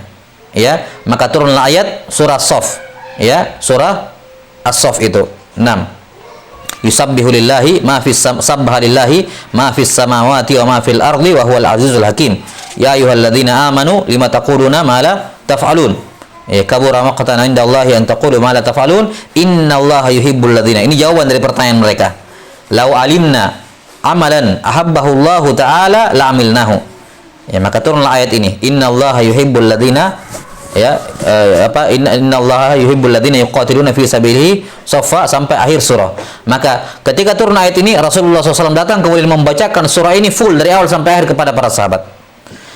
Ya, maka turunlah ayat surah Shaff, ya, surah As-Shaff itu. 6. Yusabbihu lillahi ma fis sabbaha lillahi ma fis samawati wa ma fil ardi wa huwal azizul hakim. Ya ayyuhalladzina amanu lima taquluna ma la taf'alun. Kabura maqtan indallahi an taqulu ma la taf'alun innallaha yuhibbul ladzina. Ini jawaban dari pertanyaan mereka. Lau alimna amalan ahabbahu Allah taala la amilnahu. Ya, maka turunlah ayat ini. Innallaha yuhibbul ladzina, innallaha yuhibbul ladzina yuqatiluna fi sabilihi shaffa sampai akhir surah. Maka ketika turun ayat ini, Rasulullah SAW datang kemudian membacakan surah ini full dari awal sampai akhir kepada para sahabat.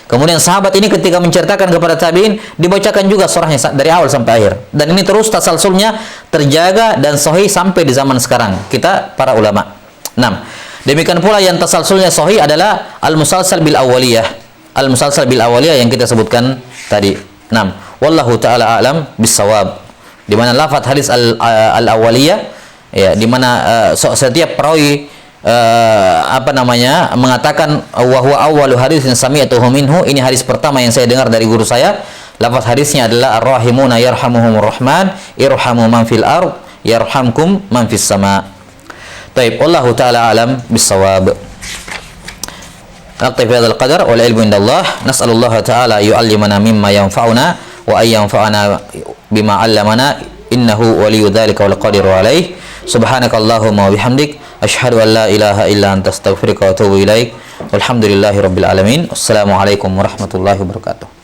Kemudian sahabat ini ketika menceritakan kepada tabi'in, dibacakan juga surahnya dari awal sampai akhir. Dan ini terus tasalsulnya terjaga dan sahih sampai di zaman sekarang kita para ulama. 6. Demikian pula yang tasalsulnya sahih adalah al-musalsal bil awwaliyah. Al-musalsal bil awwaliyah yang kita sebutkan tadi. 6. Wallahu taala a'lam bis-shawab. Di mana lafaz hadis al-awwaliyah, ya, di mana setiap perawi mengatakan wa huwa awwalu hadisin sami'tuhu minhu, ini hadis pertama yang saya dengar dari guru saya. Lafaz hadisnya adalah ar-rahimuna yarhamuhumur rahman irhamu man fil ard yarhamkum man fis sama. Baik, wallahu taala alam bis-shawab. Naqti fi hadzal qadar wal ilmu indallah. Nas'alullah taala yu'allimana mimma yanfa'una wa ay yanfa'ana bima 'allamana innahu waliyyu dzalika wal qadiru alaih. Subhanakallahumma wa bihamdik asyhadu an la ilaha illa anta astaghfiruka wa atubu ilaik. Walhamdulillahi rabbil alamin. Wassalamualaikum warahmatullahi wabarakatuh.